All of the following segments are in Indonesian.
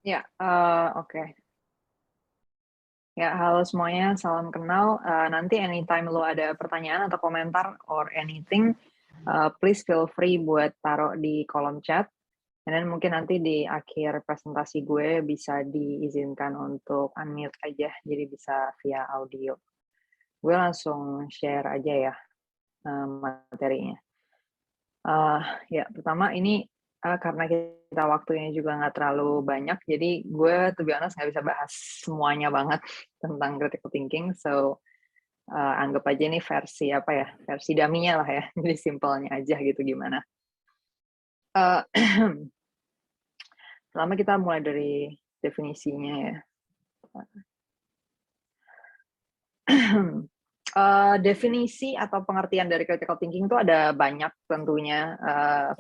Ya, oke. Ya, halo semuanya, salam kenal. Nanti anytime lo ada pertanyaan atau komentar or anything, please feel free buat taruh di kolom chat. And then mungkin nanti di akhir presentasi gue bisa diizinkan untuk unmute aja, jadi bisa via audio. Gue langsung share aja ya materinya. Ya, pertama ini karena kita waktunya juga nggak terlalu banyak, jadi gue to be honest nggak bisa bahas semuanya banget tentang critical thinking. So, anggap aja ini versi apa ya, versi daminya lah ya, jadi simpelnya aja gitu gimana. Eee, Pertama kita mulai dari definisinya ya. Definisi atau pengertian dari critical thinking itu ada banyak tentunya,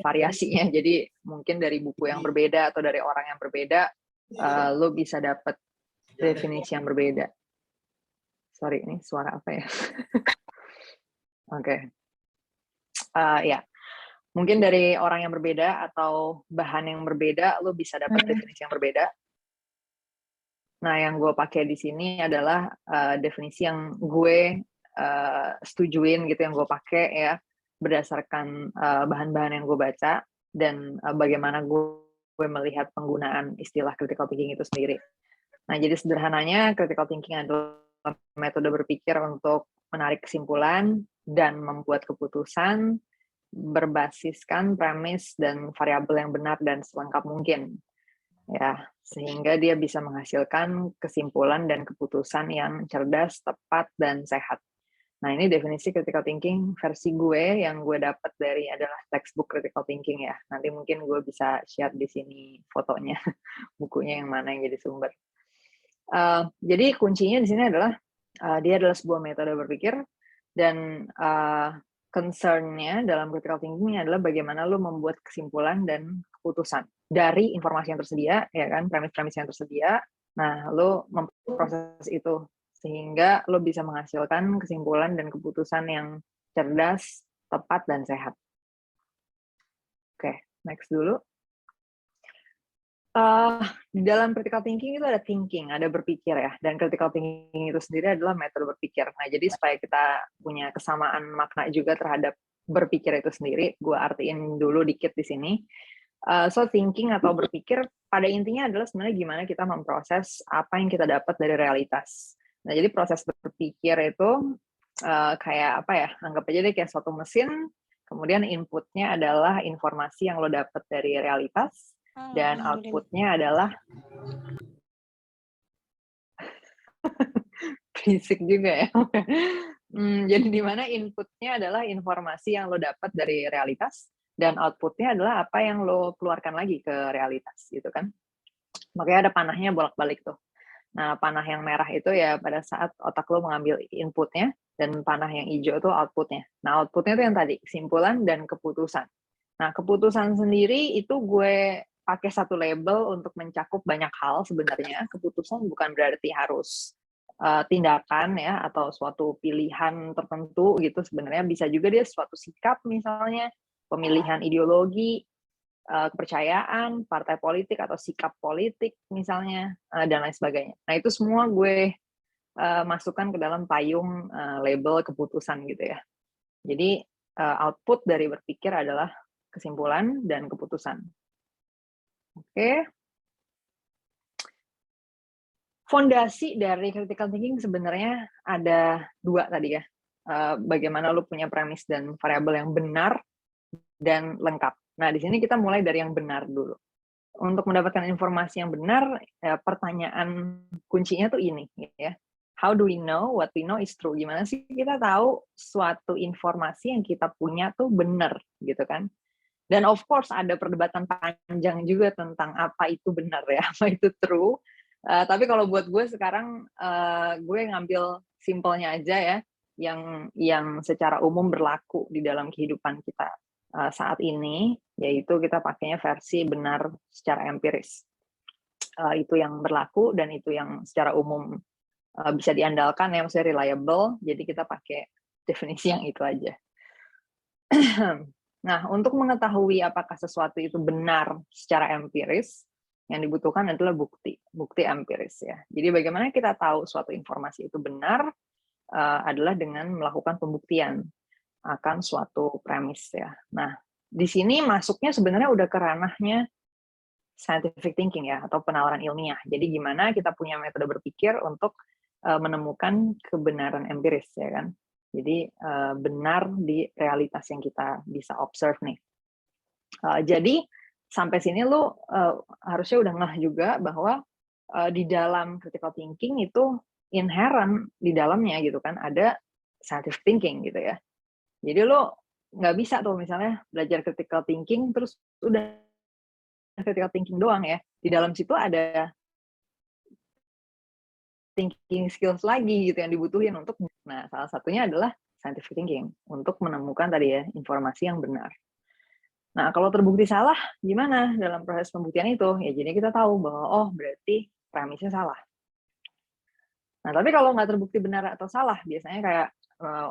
variasinya. Jadi mungkin dari buku yang berbeda atau dari orang yang berbeda, lo bisa dapat definisi yang berbeda. Sorry, ini suara apa ya? Oke, ya. Mungkin dari orang yang berbeda atau bahan yang berbeda, lo bisa dapat definisi yang berbeda. Nah, yang gue pakai di sini adalah, definisi yang gue, setujuin gitu, yang gue pakai ya, berdasarkan, bahan-bahan yang gue baca dan, bagaimana gue melihat penggunaan istilah critical thinking itu sendiri. Nah, jadi sederhananya critical thinking adalah metode berpikir untuk menarik kesimpulan dan membuat keputusan berbasiskan premis dan variabel yang benar dan selengkap mungkin. Ya, sehingga dia bisa menghasilkan kesimpulan dan keputusan yang cerdas, tepat, dan sehat. Nah, ini definisi critical thinking versi gue yang gue dapat dari adalah textbook critical thinking ya. Nanti mungkin gue bisa share di sini fotonya, bukunya yang mana yang jadi sumber. Jadi kuncinya di sini adalah dia adalah sebuah metode berpikir dan concern-nya dalam critical thinking adalah bagaimana lo membuat kesimpulan dan keputusan dari informasi yang tersedia, ya kan, premis-premis yang tersedia. Nah, lo memproses itu sehingga lo bisa menghasilkan kesimpulan dan keputusan yang cerdas, tepat, dan sehat. Oke, next dulu. Di dalam critical thinking itu ada berpikir ya, dan critical thinking itu sendiri adalah metode berpikir. Nah, jadi supaya kita punya kesamaan makna juga terhadap berpikir itu sendiri, gue artiin dulu dikit di sini. So thinking atau berpikir pada intinya adalah sebenarnya gimana kita memproses apa yang kita dapat dari realitas. Nah, jadi proses berpikir itu kayak apa ya, anggap aja deh kayak suatu mesin, kemudian inputnya adalah informasi yang lo dapat dari realitas, dan outputnya adalah berisik juga ya. Jadi di mana inputnya adalah informasi yang lo dapat dari realitas dan outputnya adalah apa yang lo keluarkan lagi ke realitas gitu kan. Makanya ada panahnya bolak-balik tuh. Nah, panah yang merah itu ya pada saat otak lo mengambil inputnya dan panah yang hijau itu outputnya. Nah, outputnya itu yang tadi, kesimpulan dan keputusan. Nah, keputusan sendiri itu gue pakai satu label untuk mencakup banyak hal sebenarnya. Keputusan bukan berarti harus tindakan ya atau suatu pilihan tertentu gitu. Sebenarnya bisa juga dia suatu sikap misalnya, pemilihan ideologi, kepercayaan, partai politik atau sikap politik misalnya, dan lain sebagainya. Nah, itu semua gue masukkan ke dalam payung label keputusan gitu ya. Jadi output dari berpikir adalah kesimpulan dan keputusan. Oke. Fondasi dari critical thinking sebenarnya ada dua tadi ya. Bagaimana lu punya premis dan variabel yang benar dan lengkap. Nah, di sini kita mulai dari yang benar dulu. Untuk mendapatkan informasi yang benar, pertanyaan kuncinya tuh ini ya. How do we know what we know is true? Gimana sih kita tahu suatu informasi yang kita punya tuh benar gitu kan? Dan of course ada perdebatan panjang juga tentang apa itu benar ya, apa itu true. Tapi kalau buat gue sekarang, gue ngambil simpelnya aja ya, yang secara umum berlaku di dalam kehidupan kita saat ini, yaitu kita pakainya versi benar secara empiris. Itu yang berlaku dan itu yang secara umum bisa diandalkan ya, maksudnya reliable. Jadi kita pakai definisi yang itu aja. Nah, untuk mengetahui apakah sesuatu itu benar secara empiris, Yang dibutuhkan adalah bukti empiris ya. Jadi bagaimana kita tahu suatu informasi itu benar adalah dengan melakukan pembuktian akan suatu premis ya. Nah, di sini masuknya sebenarnya udah ke ranahnya scientific thinking ya, atau penawaran ilmiah. Jadi gimana kita punya metode berpikir untuk menemukan kebenaran empiris ya kan. Jadi benar di realitas yang kita bisa observe nih. Jadi sampai sini lu harusnya udah ngeh juga bahwa di dalam critical thinking itu inherent di dalamnya gitu kan, ada scientific thinking gitu ya. Jadi lu nggak bisa tuh misalnya belajar critical thinking terus udah critical thinking doang ya. Di dalam situ ada thinking skills lagi gitu yang dibutuhin untuk, nah salah satunya adalah scientific thinking untuk menemukan tadi ya informasi yang benar. Nah kalau terbukti salah gimana dalam proses pembuktian itu? Ya jadi kita tahu bahwa oh berarti premisnya salah. Nah tapi kalau nggak terbukti benar atau salah, biasanya kayak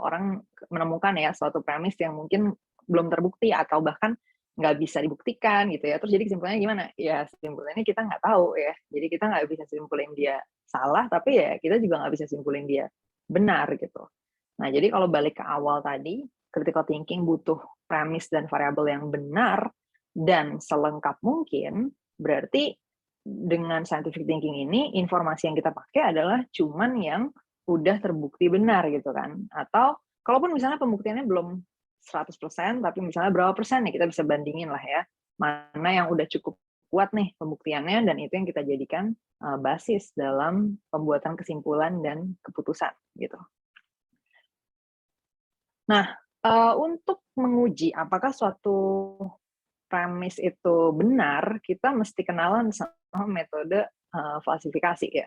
orang menemukan ya suatu premis yang mungkin belum terbukti atau bahkan nggak bisa dibuktikan gitu ya. Terus jadi kesimpulannya gimana? Ya kesimpulannya kita nggak tahu ya. Jadi kita nggak bisa simpulin dia salah, tapi ya kita juga nggak bisa simpulin dia benar gitu. Nah jadi kalau balik ke awal tadi, critical thinking butuh premis dan variabel yang benar dan selengkap mungkin, berarti dengan scientific thinking ini, informasi yang kita pakai adalah cuman yang udah terbukti benar gitu kan. Atau kalaupun misalnya pembuktiannya belum 100%, tapi misalnya berapa persen nih kita bisa bandingin lah ya. Mana yang udah cukup kuat nih pembuktiannya, dan itu yang kita jadikan basis dalam pembuatan kesimpulan dan keputusan gitu. Nah, untuk menguji apakah suatu premis itu benar, kita mesti kenalan sama metode falsifikasi ya.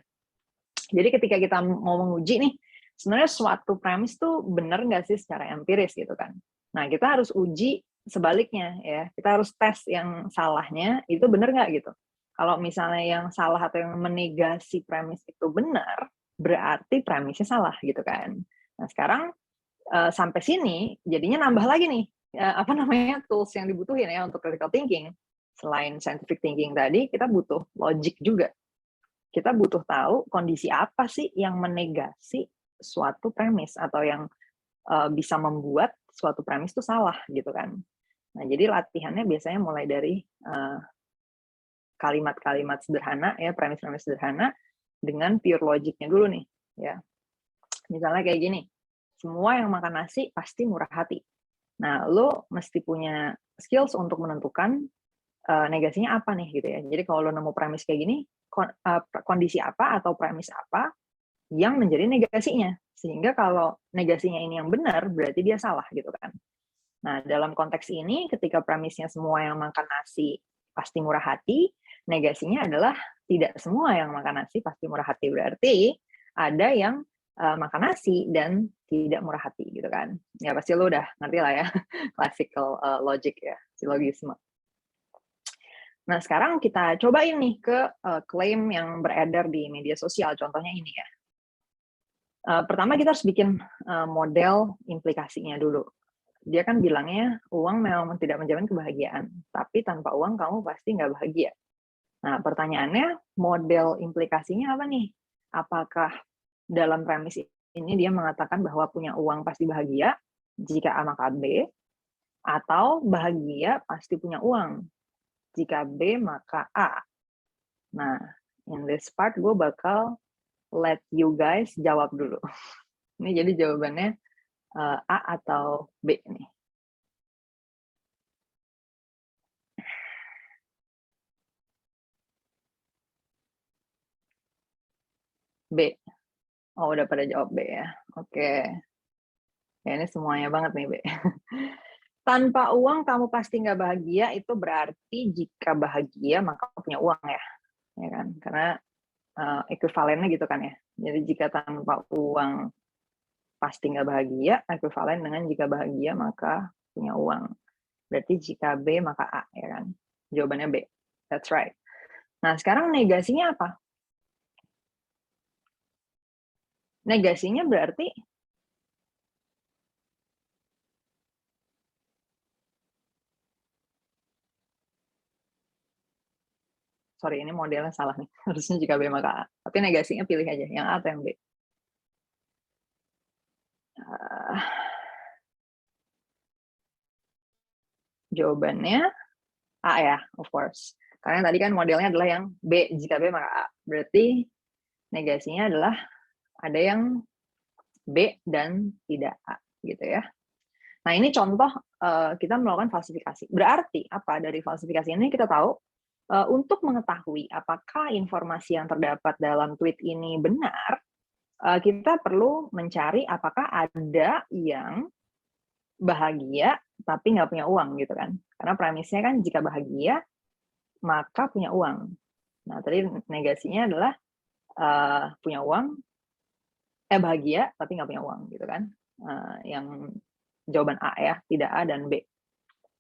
Jadi ketika kita mau menguji nih, sebenarnya suatu premis tuh benar nggak sih secara empiris gitu kan. Nah, kita harus uji sebaliknya ya. Kita harus tes yang salahnya itu benar nggak gitu. Kalau misalnya yang salah atau yang menegasi premis itu benar, berarti premisnya salah gitu kan. Nah, sekarang sampai sini jadinya nambah lagi nih apa namanya tools yang dibutuhin ya untuk critical thinking. Selain scientific thinking tadi, kita butuh logic juga. Kita butuh tahu kondisi apa sih yang menegasi suatu premis atau yang bisa membuat suatu premis itu salah gitu kan. Nah, jadi latihannya biasanya mulai dari kalimat-kalimat sederhana ya, premis-premis sederhana dengan pure logiknya dulu nih ya. Misalnya kayak gini, semua yang makan nasi pasti murah hati. Nah, lo mesti punya skills untuk menentukan negasinya apa nih gitu ya. Jadi kalau lo nemu premis kayak gini, kondisi apa atau premis apa yang menjadi negasinya. Sehingga kalau negasinya ini yang benar, berarti dia salah gitu kan. Nah, dalam konteks ini, ketika premisnya semua yang makan nasi pasti murah hati, negasinya adalah tidak semua yang makan nasi pasti murah hati. Berarti ada yang makan nasi dan tidak murah hati gitu kan. Ya pasti lo udah ngerti lah ya, classical logic ya, silogisme. Nah, sekarang kita cobain nih ke klaim yang beredar di media sosial, contohnya ini ya. Pertama kita harus bikin model implikasinya dulu. Dia kan bilangnya uang memang tidak menjamin kebahagiaan, tapi tanpa uang kamu pasti nggak bahagia. Nah, pertanyaannya model implikasinya apa nih? Apakah dalam premis ini dia mengatakan bahwa punya uang pasti bahagia jika A maka B, atau bahagia pasti punya uang jika B maka A? Nah, in this part gue bakal let you guys jawab dulu. Ini jadi jawabannya A atau B nih. B. Oh, udah pada jawab B ya. Oke. Ya, ini semuanya banget nih, B. Tanpa uang kamu pasti nggak bahagia, itu berarti jika bahagia maka punya uang ya. Ya kan? Karena ekuivalennya gitu kan ya. Jadi jika tanpa uang pasti nggak bahagia, ekuivalen dengan jika bahagia maka punya uang. Berarti jika B maka A, ya kan? Jawabannya B. That's right. Nah, sekarang negasinya apa? Negasinya berarti sorry ini modelnya salah nih, harusnya jika B maka A. Tapi negasinya pilih aja, yang A atau yang B. Jawabannya A ya, of course. Karena tadi kan modelnya adalah yang B, jika B maka A. Berarti negasinya adalah ada yang B dan tidak A, gitu ya. Nah, ini contoh kita melakukan falsifikasi. Berarti apa dari falsifikasi ini kita tahu untuk mengetahui apakah informasi yang terdapat dalam tweet ini benar, kita perlu mencari apakah ada yang bahagia tapi nggak punya uang gitu kan. Karena premisnya kan jika bahagia maka punya uang. Nah, tadi negasinya adalah punya uang, bahagia tapi nggak punya uang gitu kan. Yang jawaban A ya, tidak A dan B.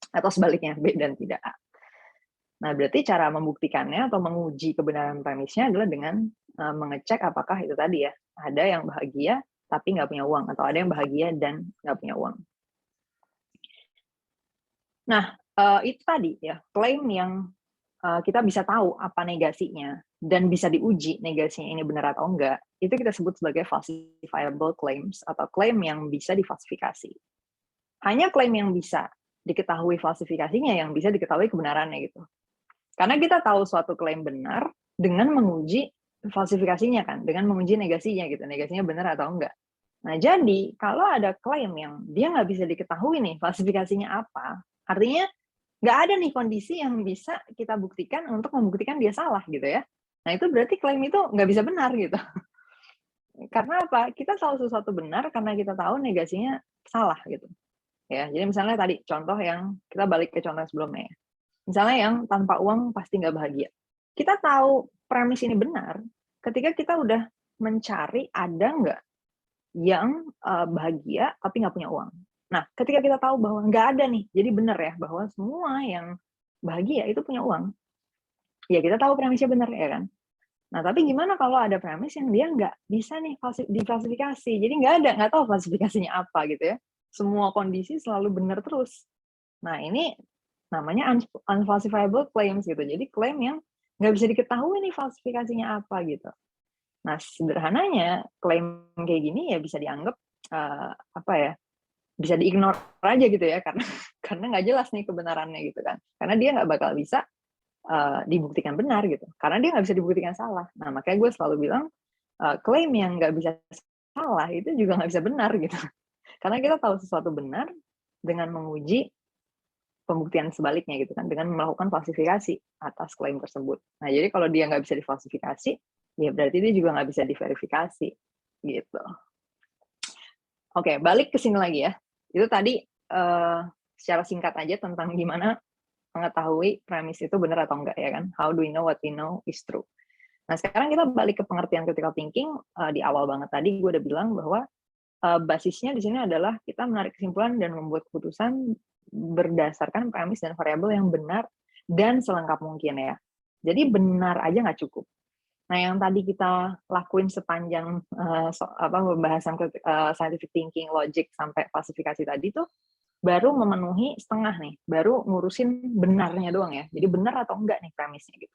Atau sebaliknya, B dan tidak A. Nah, berarti cara membuktikannya atau menguji kebenaran premisnya adalah dengan mengecek apakah itu tadi ya, ada yang bahagia tapi nggak punya uang, atau ada yang bahagia dan nggak punya uang. Nah, itu tadi ya, klaim yang kita bisa tahu apa negasinya, dan bisa diuji negasinya ini benar atau enggak, itu kita sebut sebagai falsifiable claims, atau klaim yang bisa difalsifikasi. Hanya klaim yang bisa diketahui falsifikasinya yang bisa diketahui kebenarannya gitu. Karena kita tahu suatu klaim benar dengan menguji falsifikasinya kan, dengan menguji negasinya gitu, negasinya benar atau enggak. Nah, jadi kalau ada klaim yang dia nggak bisa diketahui nih falsifikasinya apa, artinya nggak ada nih kondisi yang bisa kita buktikan untuk membuktikan dia salah gitu ya. Nah, itu berarti klaim itu nggak bisa benar gitu. Karena apa? Kita tahu sesuatu benar karena kita tahu negasinya salah gitu. Ya, jadi misalnya tadi contoh yang kita balik ke contoh sebelumnya ya. Misalnya yang tanpa uang pasti nggak bahagia. Kita tahu premis ini benar ketika kita udah mencari ada nggak yang bahagia tapi nggak punya uang. Nah, ketika kita tahu bahwa nggak ada nih, jadi benar ya bahwa semua yang bahagia itu punya uang. Ya kita tahu premisnya benar ya kan. Nah, tapi gimana kalau ada premis yang dia nggak bisa nih diklasifikasi. Jadi nggak tahu klasifikasinya apa gitu ya. Semua kondisi selalu benar terus. Nah, ini namanya unfalsifiable claims gitu. Jadi klaim yang nggak bisa diketahui nih falsifikasinya apa gitu. Nah, sederhananya klaim kayak gini ya bisa dianggap apa ya? Bisa diignore aja gitu ya karena nggak jelas nih kebenarannya gitu kan. Karena dia nggak bakal bisa dibuktikan benar gitu. Karena dia nggak bisa dibuktikan salah. Nah, makanya gue selalu bilang klaim yang nggak bisa salah itu juga nggak bisa benar gitu. Karena kita tahu sesuatu benar dengan menguji pembuktian sebaliknya gitu kan, dengan melakukan falsifikasi atas klaim tersebut. Nah, jadi kalau dia nggak bisa difalsifikasi, ya berarti dia juga nggak bisa diverifikasi gitu. Oke, balik ke sini lagi ya. Itu tadi secara singkat aja tentang gimana mengetahui premis itu benar atau enggak ya kan. How do we know what we know is true. Nah, sekarang kita balik ke pengertian critical thinking. Di awal banget tadi gue udah bilang bahwa basisnya di sini adalah kita menarik kesimpulan dan membuat keputusan berdasarkan premis dan variabel yang benar dan selengkap mungkin ya. Jadi benar aja nggak cukup. Nah, yang tadi kita lakuin sepanjang pembahasan scientific thinking, logic sampai klasifikasi tadi tuh baru memenuhi setengah nih, baru ngurusin benarnya doang ya. Jadi benar atau enggak nih premisnya gitu.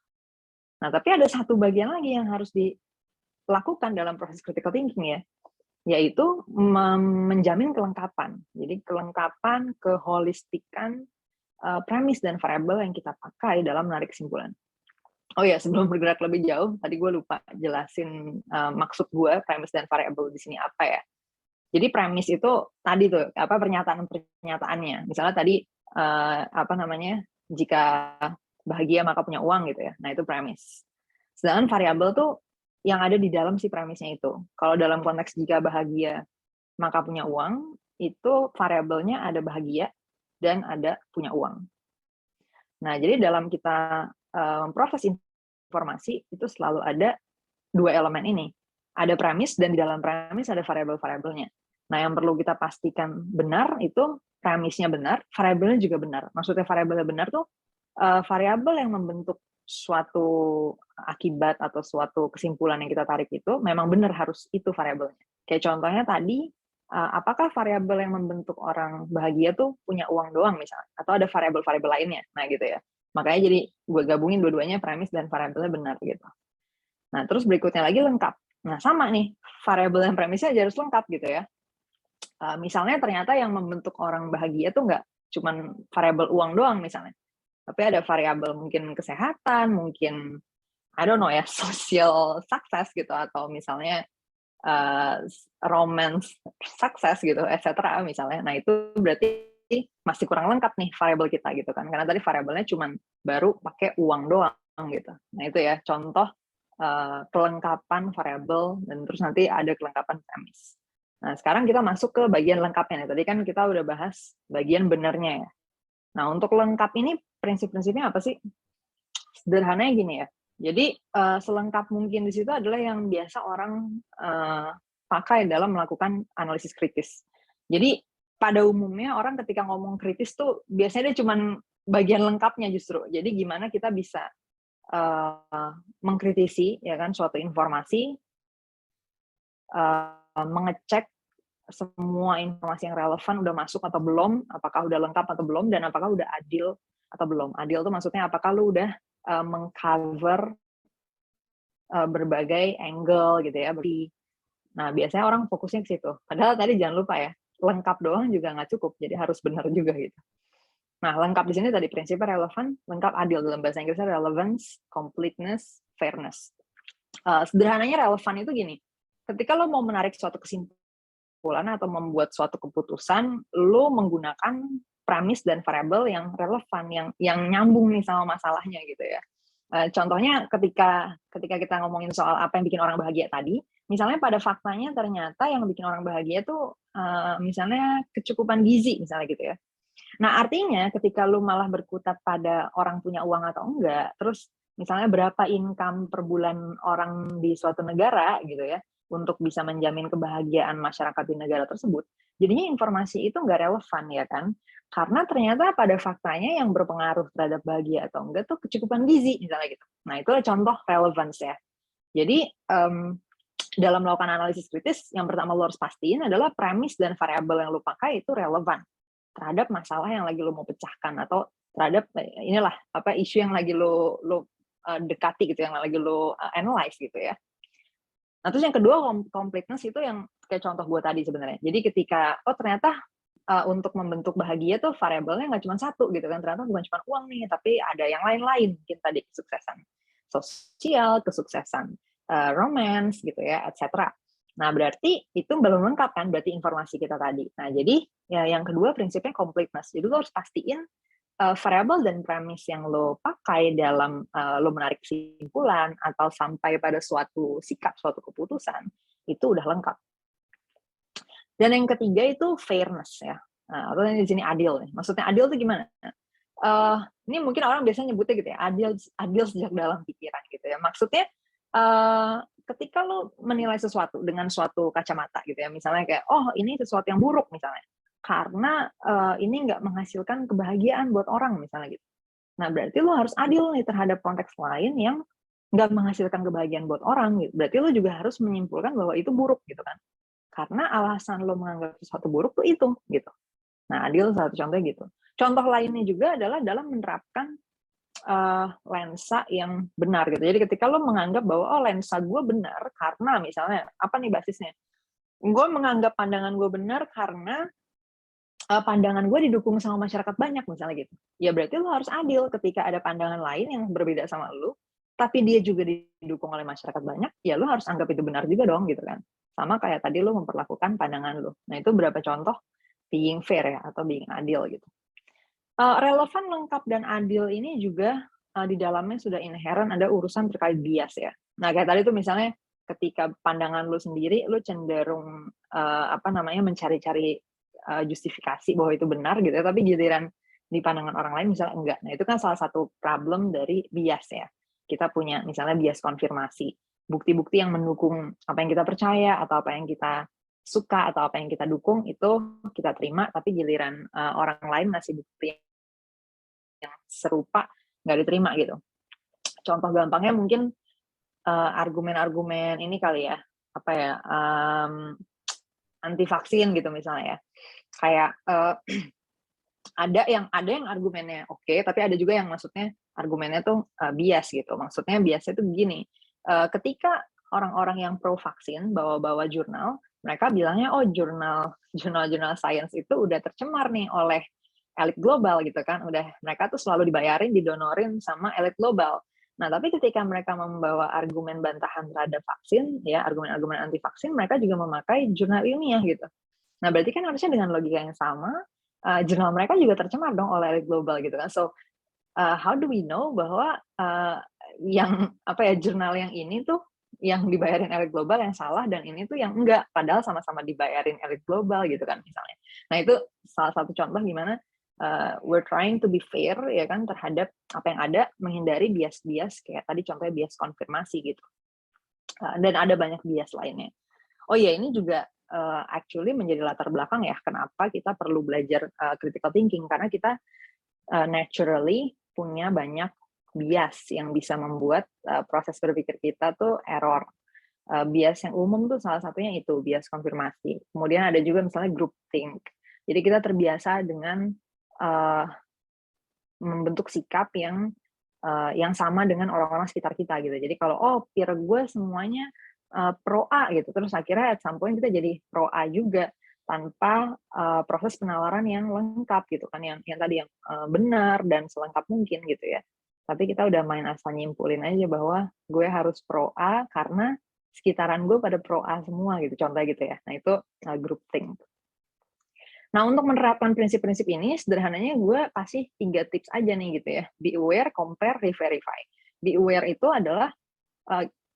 Nah, tapi ada satu bagian lagi yang harus dilakukan dalam proses critical thinking ya, yaitu menjamin kelengkapan. Jadi kelengkapan, keholistikan premis dan variabel yang kita pakai dalam menarik kesimpulan. Oh ya, sebelum bergerak lebih jauh, tadi gue lupa jelasin maksud gue premis dan variabel di sini apa ya. Jadi premis itu tadi tuh apa pernyataan-pernyataannya. Misalnya tadi jika bahagia maka punya uang gitu ya. Nah, itu premis. Sedangkan variabel tuh yang ada di dalam si premisnya itu. Kalau dalam konteks jika bahagia maka punya uang, itu variabelnya ada bahagia dan ada punya uang. Nah, jadi dalam kita memproses informasi itu selalu ada dua elemen ini. Ada premis dan di dalam premis ada variabel-variabelnya. Nah, yang perlu kita pastikan benar itu premisnya benar, variabelnya juga benar. Maksudnya variabelnya benar tuh variabel yang membentuk suatu akibat atau suatu kesimpulan yang kita tarik itu memang benar harus itu variabelnya. Kayak contohnya tadi, apakah variabel yang membentuk orang bahagia tuh punya uang doang misalnya, atau ada variabel-variabel lainnya. Nah, gitu ya. Makanya jadi gue gabungin dua-duanya, premis dan variabelnya benar gitu. Nah, terus berikutnya lagi lengkap. Nah, sama nih, variabel dan premisnya harus lengkap gitu ya. Misalnya ternyata yang membentuk orang bahagia tuh nggak cuman variabel uang doang misalnya, tapi ada variabel mungkin kesehatan, mungkin I don't know ya, social success gitu, atau misalnya romance success gitu, etc. misalnya. Nah, itu berarti masih kurang lengkap nih variabel kita gitu kan, karena tadi variabelnya cuman baru pakai uang doang gitu. Nah, itu ya contoh kelengkapan variabel, dan terus nanti ada kelengkapan premis. Nah, sekarang kita masuk ke bagian lengkapnya nih. Tadi kan kita udah bahas bagian benernya ya. Nah, untuk lengkap ini prinsip-prinsipnya apa sih? Sederhananya gini ya. Jadi selengkap mungkin di situ adalah yang biasa orang pakai dalam melakukan analisis kritis. Jadi pada umumnya orang ketika ngomong kritis tuh biasanya dia cuman bagian lengkapnya justru. Jadi gimana kita bisa mengkritisi ya kan suatu informasi, mengecek semua informasi yang relevan udah masuk atau belum, apakah udah lengkap atau belum, dan apakah udah adil atau belum. Adil itu maksudnya apakah lu udah mengcover berbagai angle gitu ya. Nah, biasanya orang fokusnya ke situ. Padahal tadi jangan lupa ya, lengkap doang juga nggak cukup, jadi harus benar juga gitu. Nah, lengkap di sini tadi prinsipnya relevan, lengkap, adil. Dalam bahasa Inggrisnya relevance, completeness, fairness. Sederhananya relevan itu gini, ketika lo mau menarik suatu kesimpulan atau membuat suatu keputusan, lo menggunakan premis dan variabel yang relevan, yang nyambung nih sama masalahnya gitu ya. Contohnya ketika kita ngomongin soal apa yang bikin orang bahagia tadi, misalnya pada faktanya ternyata yang bikin orang bahagia tuh misalnya kecukupan gizi misalnya gitu ya. Nah, artinya ketika lu malah berkutat pada orang punya uang atau enggak, terus misalnya berapa income per bulan orang di suatu negara gitu ya, untuk bisa menjamin kebahagiaan masyarakat di negara tersebut, jadinya informasi itu nggak relevan ya kan? Karena ternyata pada faktanya yang berpengaruh terhadap bahagia atau enggak tuh kecukupan gizi misalnya gitu. Nah, itulah contoh relevance ya. Jadi dalam melakukan analisis kritis, yang pertama lo harus pastiin adalah premis dan variabel yang lo pakai itu relevan terhadap masalah yang lagi lo mau pecahkan, atau terhadap inilah apa isu yang lagi lo dekati gitu, yang lagi lo analyze gitu ya. Nah, terus yang kedua completeness itu yang kayak contoh gue tadi sebenarnya. Jadi ketika ternyata untuk membentuk bahagia tuh variabelnya nggak cuma satu gitu kan, ternyata bukan cuma uang nih, tapi ada yang lain-lain, mungkin tadi kesuksesan sosial, kesuksesan romance gitu ya, etc. Nah, berarti itu belum lengkap kan, berarti informasi kita tadi. Nah, jadi ya yang kedua prinsipnya completeness. Jadi lo harus pastiin variabel dan premis yang lo pakai dalam lo menarik kesimpulan atau sampai pada suatu sikap, suatu keputusan, itu udah lengkap. Dan yang ketiga itu fairness ya. Nah, atau di sini adil nih. Maksudnya adil itu gimana? Ini mungkin orang biasanya nyebutnya gitu ya, adil sejak dalam pikiran gitu ya. Maksudnya ketika lo menilai sesuatu dengan suatu kacamata gitu ya, misalnya kayak ini sesuatu yang buruk misalnya, karena ini nggak menghasilkan kebahagiaan buat orang misalnya gitu. Nah, berarti lo harus adil nih terhadap konteks lain yang nggak menghasilkan kebahagiaan buat orang gitu. Berarti lo juga harus menyimpulkan bahwa itu buruk gitu kan. Karena alasan lo menganggap sesuatu buruk tuh itu gitu. Nah, adil satu contohnya gitu. Contoh lainnya juga adalah dalam menerapkan lensa yang benar gitu. Jadi ketika lo menganggap bahwa lensa gue benar karena misalnya apa nih basisnya? Gue menganggap pandangan gue benar karena pandangan gue didukung sama masyarakat banyak misalnya gitu. Ya berarti lo harus adil ketika ada pandangan lain yang berbeda sama lo, tapi dia juga didukung oleh masyarakat banyak, ya lo harus anggap itu benar juga dong gitu kan. Sama kayak tadi lo memperlakukan pandangan lo. Nah, itu beberapa contoh being fair ya, atau being adil gitu. Relevan, lengkap, dan adil ini juga di dalamnya sudah inherent ada urusan terkait bias ya. Nah, kayak tadi tuh misalnya ketika pandangan lo sendiri, lo cenderung mencari-cari justifikasi bahwa itu benar gitu ya, tapi giliran di pandangan orang lain misalnya enggak. Nah, itu kan salah satu problem dari bias ya. Kita punya misalnya bias konfirmasi. Bukti-bukti yang mendukung apa yang kita percaya atau apa yang kita suka atau apa yang kita dukung itu kita terima, tapi giliran orang lain ngasih bukti yang serupa nggak diterima gitu. Contoh gampangnya mungkin argumen-argumen ini kali ya, anti vaksin gitu misalnya ya. Kayak Ada yang argumennya oke, tapi ada juga yang maksudnya argumennya tuh, bias gitu. Maksudnya biasnya tuh begini, ketika orang-orang yang pro vaksin bawa-bawa jurnal, mereka bilangnya, "Oh jurnal-jurnal sains itu udah tercemar nih oleh elit global," gitu kan. Mereka tuh selalu dibayarin, didonorin sama elit global. Nah, tapi ketika mereka membawa argumen bantahan terhadap vaksin, ya argumen-argumen anti vaksin, mereka juga memakai jurnal ilmiah gitu. Nah, berarti kan harusnya dengan logika yang sama, jurnal mereka juga tercemar dong oleh elit global gitu kan. So, how do we know bahwa, yang apa ya, jurnal yang ini tuh yang dibayarin elit global yang salah dan ini tuh yang enggak, padahal sama-sama dibayarin elit global gitu kan misalnya. Nah, itu salah satu contoh gimana, we're trying to be fair ya kan terhadap apa yang ada, menghindari bias-bias kayak tadi contohnya bias konfirmasi gitu, dan ada banyak bias lainnya. Oh iya, ini juga, actually menjadi latar belakang ya, kenapa kita perlu belajar, critical thinking, karena kita, naturally punya banyak bias yang bisa membuat, proses berpikir kita tuh error. Bias yang umum tuh salah satunya itu, bias konfirmasi. Kemudian ada juga misalnya groupthink. Jadi kita terbiasa dengan, eee, membentuk sikap yang sama dengan orang-orang sekitar kita gitu. Jadi kalau, oh peer gue semuanya, pro A gitu, terus akhirnya at some point kita jadi pro A juga, tanpa, proses penawaran yang lengkap gitu kan, yang tadi yang, benar dan selengkap mungkin gitu ya. Tapi kita udah main asal nyimpulin aja bahwa gue harus pro A karena sekitaran gue pada pro A semua gitu, contohnya gitu ya. Nah itu, groupthink. Nah, untuk menerapkan prinsip-prinsip ini, sederhananya gue kasih 3 tips aja nih gitu ya. Be aware, compare, re-verify. Be aware itu adalah,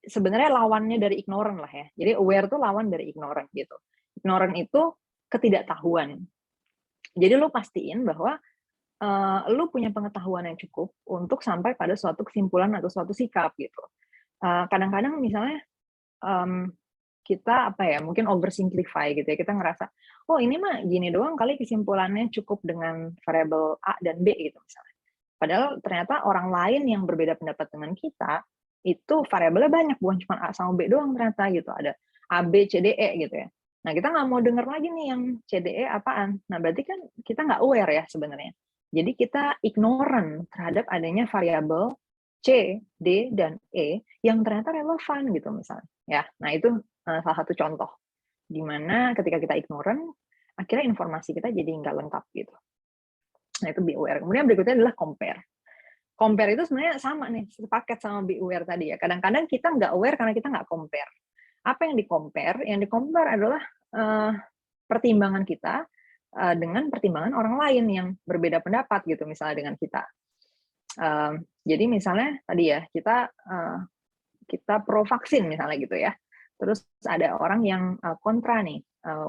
sebenarnya lawannya dari ignorant lah ya. Jadi aware itu lawan dari ignorant gitu. Ignorant itu ketidaktahuan. Jadi lu pastiin bahwa, lu punya pengetahuan yang cukup untuk sampai pada suatu kesimpulan atau suatu sikap gitu. Kadang-kadang misalnya, mmm, kita apa ya, mungkin oversimplify gitu ya, kita ngerasa, "Oh ini mah gini doang kali kesimpulannya cukup dengan variabel A dan B," gitu misalnya. Padahal ternyata orang lain yang berbeda pendapat dengan kita, itu variabelnya banyak, bukan cuma A sama B doang ternyata gitu, ada A, B, C, D, E gitu ya. Nah kita nggak mau denger lagi nih yang C, D, E apaan. Nah berarti kan kita nggak aware ya sebenarnya. Jadi kita ignorant terhadap adanya variabel C, D, dan E yang ternyata relevan gitu misalnya. Ya, nah itu salah satu contoh, di mana ketika kita ignorant, akhirnya informasi kita jadi nggak lengkap gitu. Nah itu be aware. Kemudian berikutnya adalah compare. Compare itu sebenarnya sama nih, sepaket sama be aware tadi ya. Kadang-kadang kita nggak aware karena kita nggak compare. Apa yang di-compare? Yang di-compare adalah, eee, pertimbangan kita, dengan pertimbangan orang lain yang berbeda pendapat gitu, misalnya dengan kita. Jadi misalnya tadi ya, kita pro vaksin misalnya gitu ya. Terus ada orang yang, kontra nih,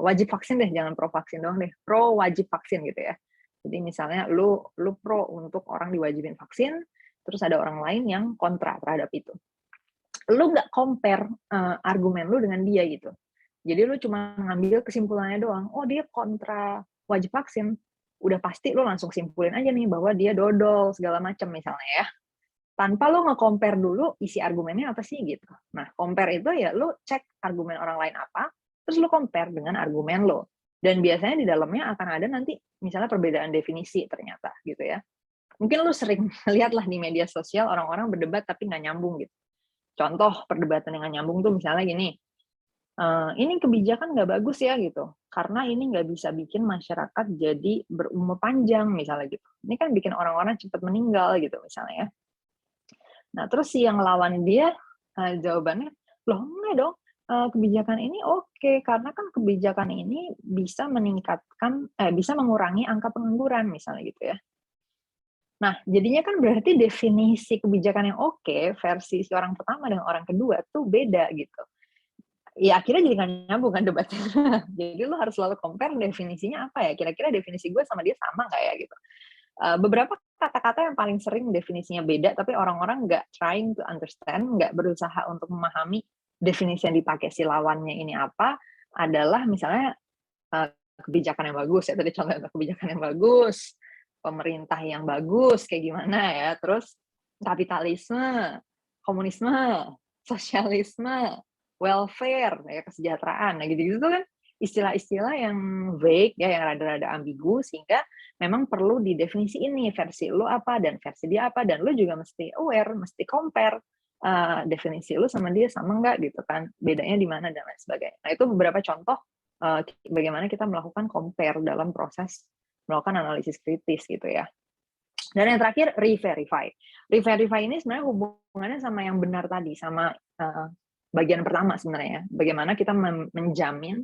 wajib vaksin deh, jangan pro vaksin doang deh, pro wajib vaksin gitu ya. Jadi misalnya lu pro untuk orang diwajibin vaksin, terus ada orang lain yang kontra terhadap itu. Lu nggak compare, argumen lu dengan dia gitu. Jadi lu cuma ngambil kesimpulannya doang, oh dia kontra wajib vaksin, udah pasti lu langsung simpulin aja nih bahwa dia dodol segala macam misalnya ya. Tanpa lu nge-compare dulu isi argumennya apa sih gitu. Nah, compare itu ya lu cek argumen orang lain apa, terus lu compare dengan argumen lo. Dan biasanya di dalamnya akan ada nanti misalnya perbedaan definisi ternyata gitu ya. Mungkin lu sering lihat lah di media sosial orang-orang berdebat tapi nggak nyambung gitu. Contoh perdebatan dengan nyambung tuh misalnya gini, "Ini kebijakan nggak bagus ya," gitu, "karena ini nggak bisa bikin masyarakat jadi berumur panjang," misalnya gitu. Ini kan bikin orang-orang cepat meninggal gitu misalnya ya. Nah, terus si yang lawan dia, jawabannya, "Loh enggak dong, kebijakan ini oke, karena kan kebijakan ini bisa mengurangi angka pengangguran," misalnya gitu ya. Nah, jadinya kan berarti definisi kebijakan yang oke versi si orang pertama dengan orang kedua tuh beda gitu. Ya akhirnya jadi nggak nyambung kan debatnya. Jadi lu harus selalu compare definisinya apa ya, kira-kira definisi gue sama dia sama nggak ya gitu. Beberapa kata-kata yang paling sering definisinya beda, tapi orang-orang nggak trying to understand, nggak berusaha untuk memahami definisi yang dipakai si lawannya ini apa, adalah misalnya, kebijakan yang bagus ya, tadi contohnya kebijakan yang bagus, pemerintah yang bagus, kayak gimana ya, terus kapitalisme, komunisme, sosialisme, welfare, ya kesejahteraan, nah gitu-gitu tuh kan istilah-istilah yang vague ya, yang rada-rada ambigu, sehingga memang perlu didefinisiin nih versi lu apa dan versi dia apa, dan lu juga mesti aware, mesti compare definisi lu sama dia sama enggak gitu kan, bedanya di mana dan lain sebagainya. Nah itu beberapa contoh bagaimana kita melakukan compare dalam proses melakukan analisis kritis gitu ya. Dan yang terakhir re-verify. Re-verify ini sebenarnya hubungannya sama yang benar tadi, sama bagian pertama sebenarnya. Bagaimana kita menjamin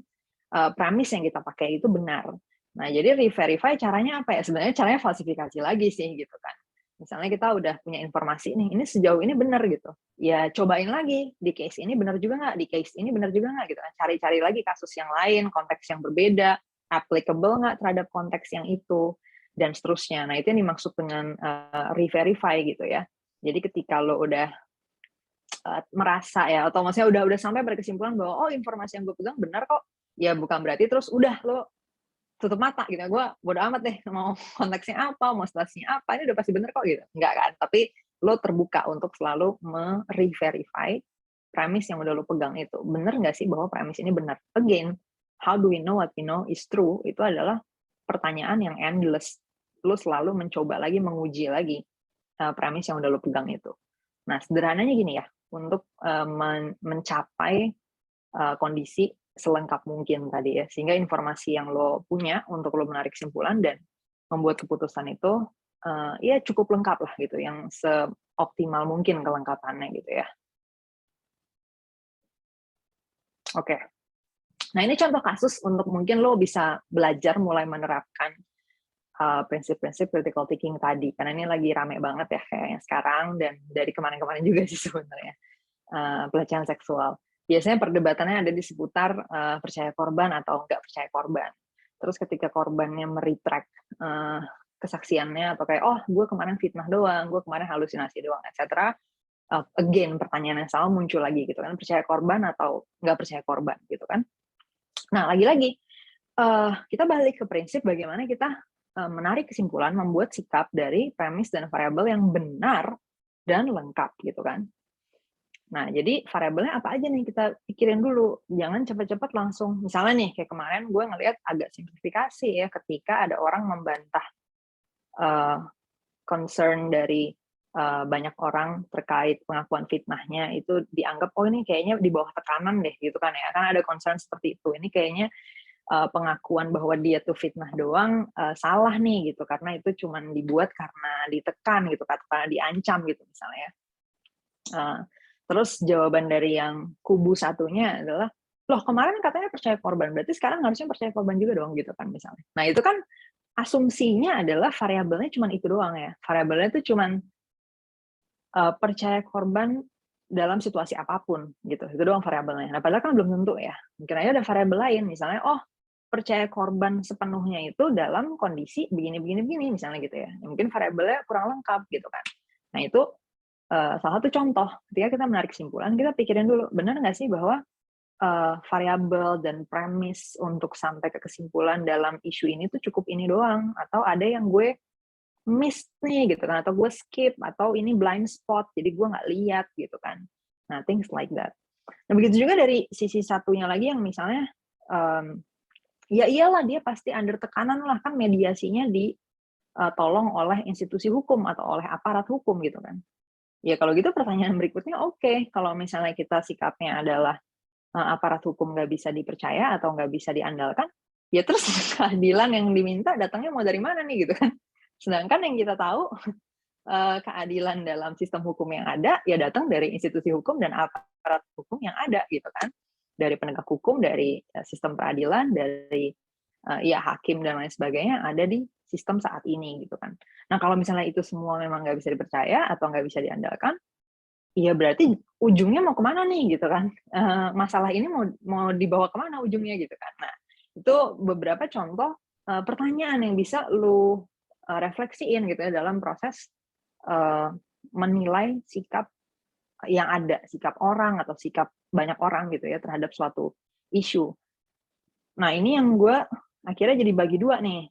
premis yang kita pakai itu benar. Nah, jadi re-verify caranya apa ya? Sebenarnya caranya falsifikasi lagi sih gitu kan. Misalnya kita udah punya informasi nih, ini sejauh ini benar gitu. Ya cobain lagi, di case ini benar juga nggak, di case ini benar juga nggak gitu kan. Cari-cari lagi kasus yang lain, konteks yang berbeda, applicable nggak terhadap konteks yang itu, dan seterusnya. Nah, itu yang dimaksud dengan re-verify gitu ya. Jadi ketika lo udah merasa ya, atau maksudnya udah sampai berkesimpulan bahwa oh informasi yang gue pegang benar kok, ya bukan berarti terus udah lo tutup mata gitu, gue bodo amat deh mau konteksnya apa, mau situasinya apa, ini udah pasti bener kok gitu, enggak kan, tapi lo terbuka untuk selalu me-re-verify premis yang udah lo pegang itu, bener nggak sih bahwa premis ini benar. Again, how do we know what we know is true, itu adalah pertanyaan yang endless, lo selalu mencoba lagi, menguji lagi premis yang udah lo pegang itu. Nah sederhananya gini ya, untuk mencapai kondisi selengkap mungkin tadi ya, sehingga informasi yang lo punya untuk lo menarik kesimpulan dan membuat keputusan itu ya cukup lengkap lah gitu, yang seoptimal mungkin kelengkapannya gitu ya. Oke, nah ini contoh kasus untuk mungkin lo bisa belajar mulai menerapkan prinsip-prinsip critical thinking tadi, karena ini lagi rame banget ya kayaknya sekarang, dan dari kemarin-kemarin juga sih sebenarnya, pelecehan seksual. Biasanya perdebatannya ada di seputar percaya korban atau enggak percaya korban. Terus ketika korbannya meretract kesaksiannya atau kayak, oh gue kemarin fitnah doang, gue kemarin halusinasi doang, etc. Again, pertanyaan yang sama muncul lagi gitu kan, percaya korban atau enggak percaya korban gitu kan. Nah lagi-lagi kita balik ke prinsip bagaimana kita menarik kesimpulan, membuat sikap dari premis dan variabel yang benar dan lengkap gitu kan. Nah, jadi variabelnya apa aja nih kita pikirin dulu. Jangan cepat-cepat langsung, misalnya nih kayak kemarin gue ngelihat agak simplifikasi ya ketika ada orang membantah concern dari banyak orang terkait pengakuan fitnahnya, itu dianggap oh ini kayaknya di bawah tekanan deh gitu kan ya. Kan ada concern seperti itu. Ini kayaknya pengakuan bahwa dia tuh fitnah doang salah nih gitu, karena itu cuma dibuat karena ditekan gitu, karena diancam gitu misalnya. Terus jawaban dari yang kubu satunya adalah, loh kemarin katanya percaya korban, berarti sekarang harusnya percaya korban juga dong gitu kan misalnya. Nah itu kan asumsinya adalah variabelnya cuma itu doang ya. Variabelnya itu cuma percaya korban dalam situasi apapun gitu. Itu doang variabelnya. Nah padahal kan belum tentu ya. Mungkin aja ada variabel lain, misalnya oh percaya korban sepenuhnya itu dalam kondisi begini misalnya gitu ya. Mungkin variabelnya kurang lengkap gitu kan. Nah itu salah satu contoh, ketika kita menarik kesimpulan, kita pikirin dulu, benar nggak sih bahwa variabel dan premis untuk sampai ke kesimpulan dalam isu ini tuh cukup ini doang, atau ada yang gue miss nih gitu kan, atau gue skip, atau ini blind spot, jadi gue nggak lihat gitu kan. Nah, things like that. Nah, begitu juga dari sisi satunya lagi yang misalnya, ya iyalah dia pasti under tekanan lah, kan mediasinya ditolong oleh institusi hukum atau oleh aparat hukum gitu kan. Ya kalau gitu pertanyaan berikutnya, oke, kalau misalnya kita sikapnya adalah aparat hukum nggak bisa dipercaya atau nggak bisa diandalkan, ya terus keadilan yang diminta datangnya mau dari mana nih gitu kan. Sedangkan yang kita tahu keadilan dalam sistem hukum yang ada ya datang dari institusi hukum dan aparat hukum yang ada gitu kan. Dari penegak hukum, dari sistem peradilan, dari ya hakim dan lain sebagainya ada di sistem saat ini gitu kan. Nah kalau misalnya itu semua memang nggak bisa dipercaya atau nggak bisa diandalkan, ya berarti ujungnya mau kemana nih gitu kan? Masalah ini mau dibawa kemana ujungnya gitu kan? Nah itu beberapa contoh pertanyaan yang bisa lu refleksiin gitu ya dalam proses menilai sikap yang ada, sikap orang atau sikap banyak orang gitu ya terhadap suatu isu. Nah ini yang gue akhirnya jadi bagi dua nih.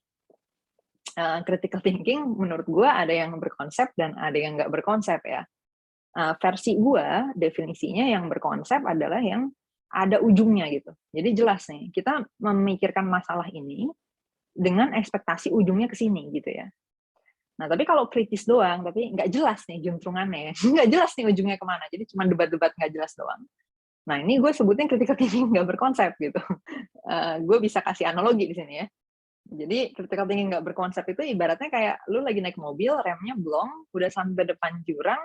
Critical thinking menurut gue ada yang berkonsep dan ada yang nggak berkonsep ya. Versi gue definisinya yang berkonsep adalah yang ada ujungnya gitu. Jadi jelas nih, kita memikirkan masalah ini dengan ekspektasi ujungnya ke sini gitu ya. Nah, tapi kalau kritis doang, tapi nggak jelas nih juntrungannya ya, nggak jelas nih ujungnya kemana, jadi cuma debat-debat nggak jelas doang. Nah, ini gue sebutnya critical thinking nggak berkonsep gitu. Gue bisa kasih analogi di sini ya. Jadi critical thinking nggak berkonsep itu ibaratnya kayak lu lagi naik mobil, remnya blong, udah sampai depan jurang,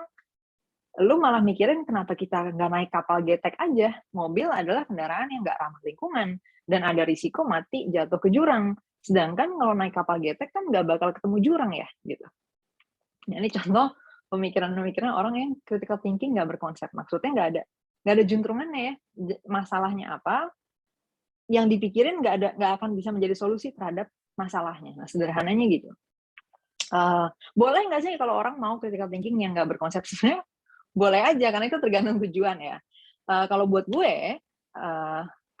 lu malah mikirin kenapa kita nggak naik kapal getek aja. Mobil adalah kendaraan yang nggak ramah lingkungan dan ada risiko mati jatuh ke jurang. Sedangkan kalau naik kapal getek kan nggak bakal ketemu jurang ya, gitu. Nah, ini contoh pemikiran-pemikiran orang yang critical thinking nggak berkonsep. Maksudnya nggak ada juntrungannya ya. Masalahnya apa? Yang dipikirin nggak akan bisa menjadi solusi terhadap masalahnya. Nah, sederhananya gitu. Boleh nggak sih kalau orang mau critical thinking yang nggak berkonsep? Sebenarnya boleh aja, karena itu tergantung tujuan ya. Kalau buat gue,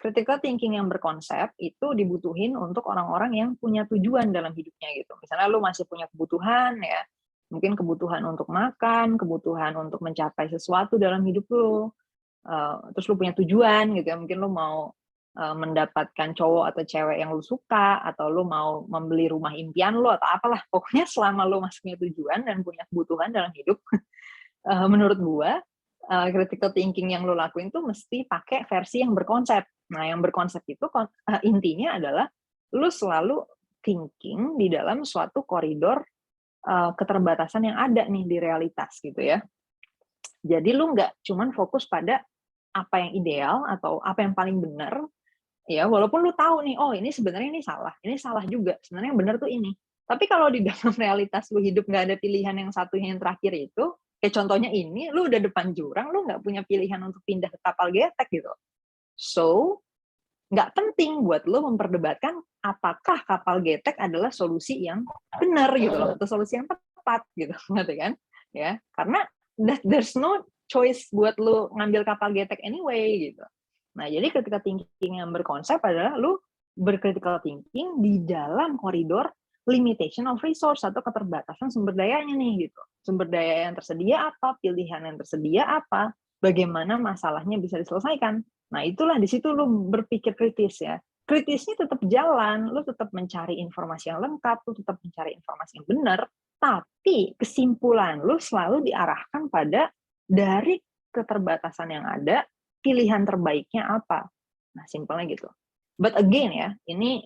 critical thinking yang berkonsep itu dibutuhin untuk orang-orang yang punya tujuan dalam hidupnya gitu. Misalnya lu masih punya kebutuhan ya, mungkin kebutuhan untuk makan, kebutuhan untuk mencapai sesuatu dalam hidup lu, terus lu punya tujuan gitu ya, mungkin lu mau mendapatkan cowok atau cewek yang lu suka, atau lu mau membeli rumah impian lu atau apalah, pokoknya selama lu masih punya tujuan dan punya kebutuhan dalam hidup, menurut gua critical thinking yang lu lakuin tuh mesti pakai versi yang berkonsep. Nah, yang berkonsep itu intinya adalah lu selalu thinking di dalam suatu koridor keterbatasan yang ada nih di realitas gitu ya. Jadi lu nggak cuman fokus pada apa yang ideal atau apa yang paling benar, ya walaupun lu tahu nih, oh ini sebenarnya ini salah juga, sebenarnya yang benar tuh ini. Tapi kalau di dalam realitas lu hidup nggak ada pilihan yang satunya yang terakhir itu, kayak contohnya ini, lu udah depan jurang, lu nggak punya pilihan untuk pindah ke kapal getek gitu. So, nggak penting buat lu memperdebatkan apakah kapal getek adalah solusi yang benar gitu loh, atau solusi yang tepat gitu, ngerti kan? Ya, karena there's no choice buat lu ngambil kapal getek anyway gitu. Nah, jadi critical thinking yang berkonsep adalah lu bercritical thinking di dalam koridor limitation of resource atau keterbatasan sumber dayanya nih gitu. Sumber daya yang tersedia apa, pilihan yang tersedia apa, bagaimana masalahnya bisa diselesaikan. Nah, itulah di situ lu berpikir kritis ya. Kritisnya tetap jalan, lu tetap mencari informasi yang lengkap, lu tetap mencari informasi yang benar, tapi kesimpulan lu selalu diarahkan pada dari keterbatasan yang ada, pilihan terbaiknya apa. Nah, simpelnya gitu. But again ya, ini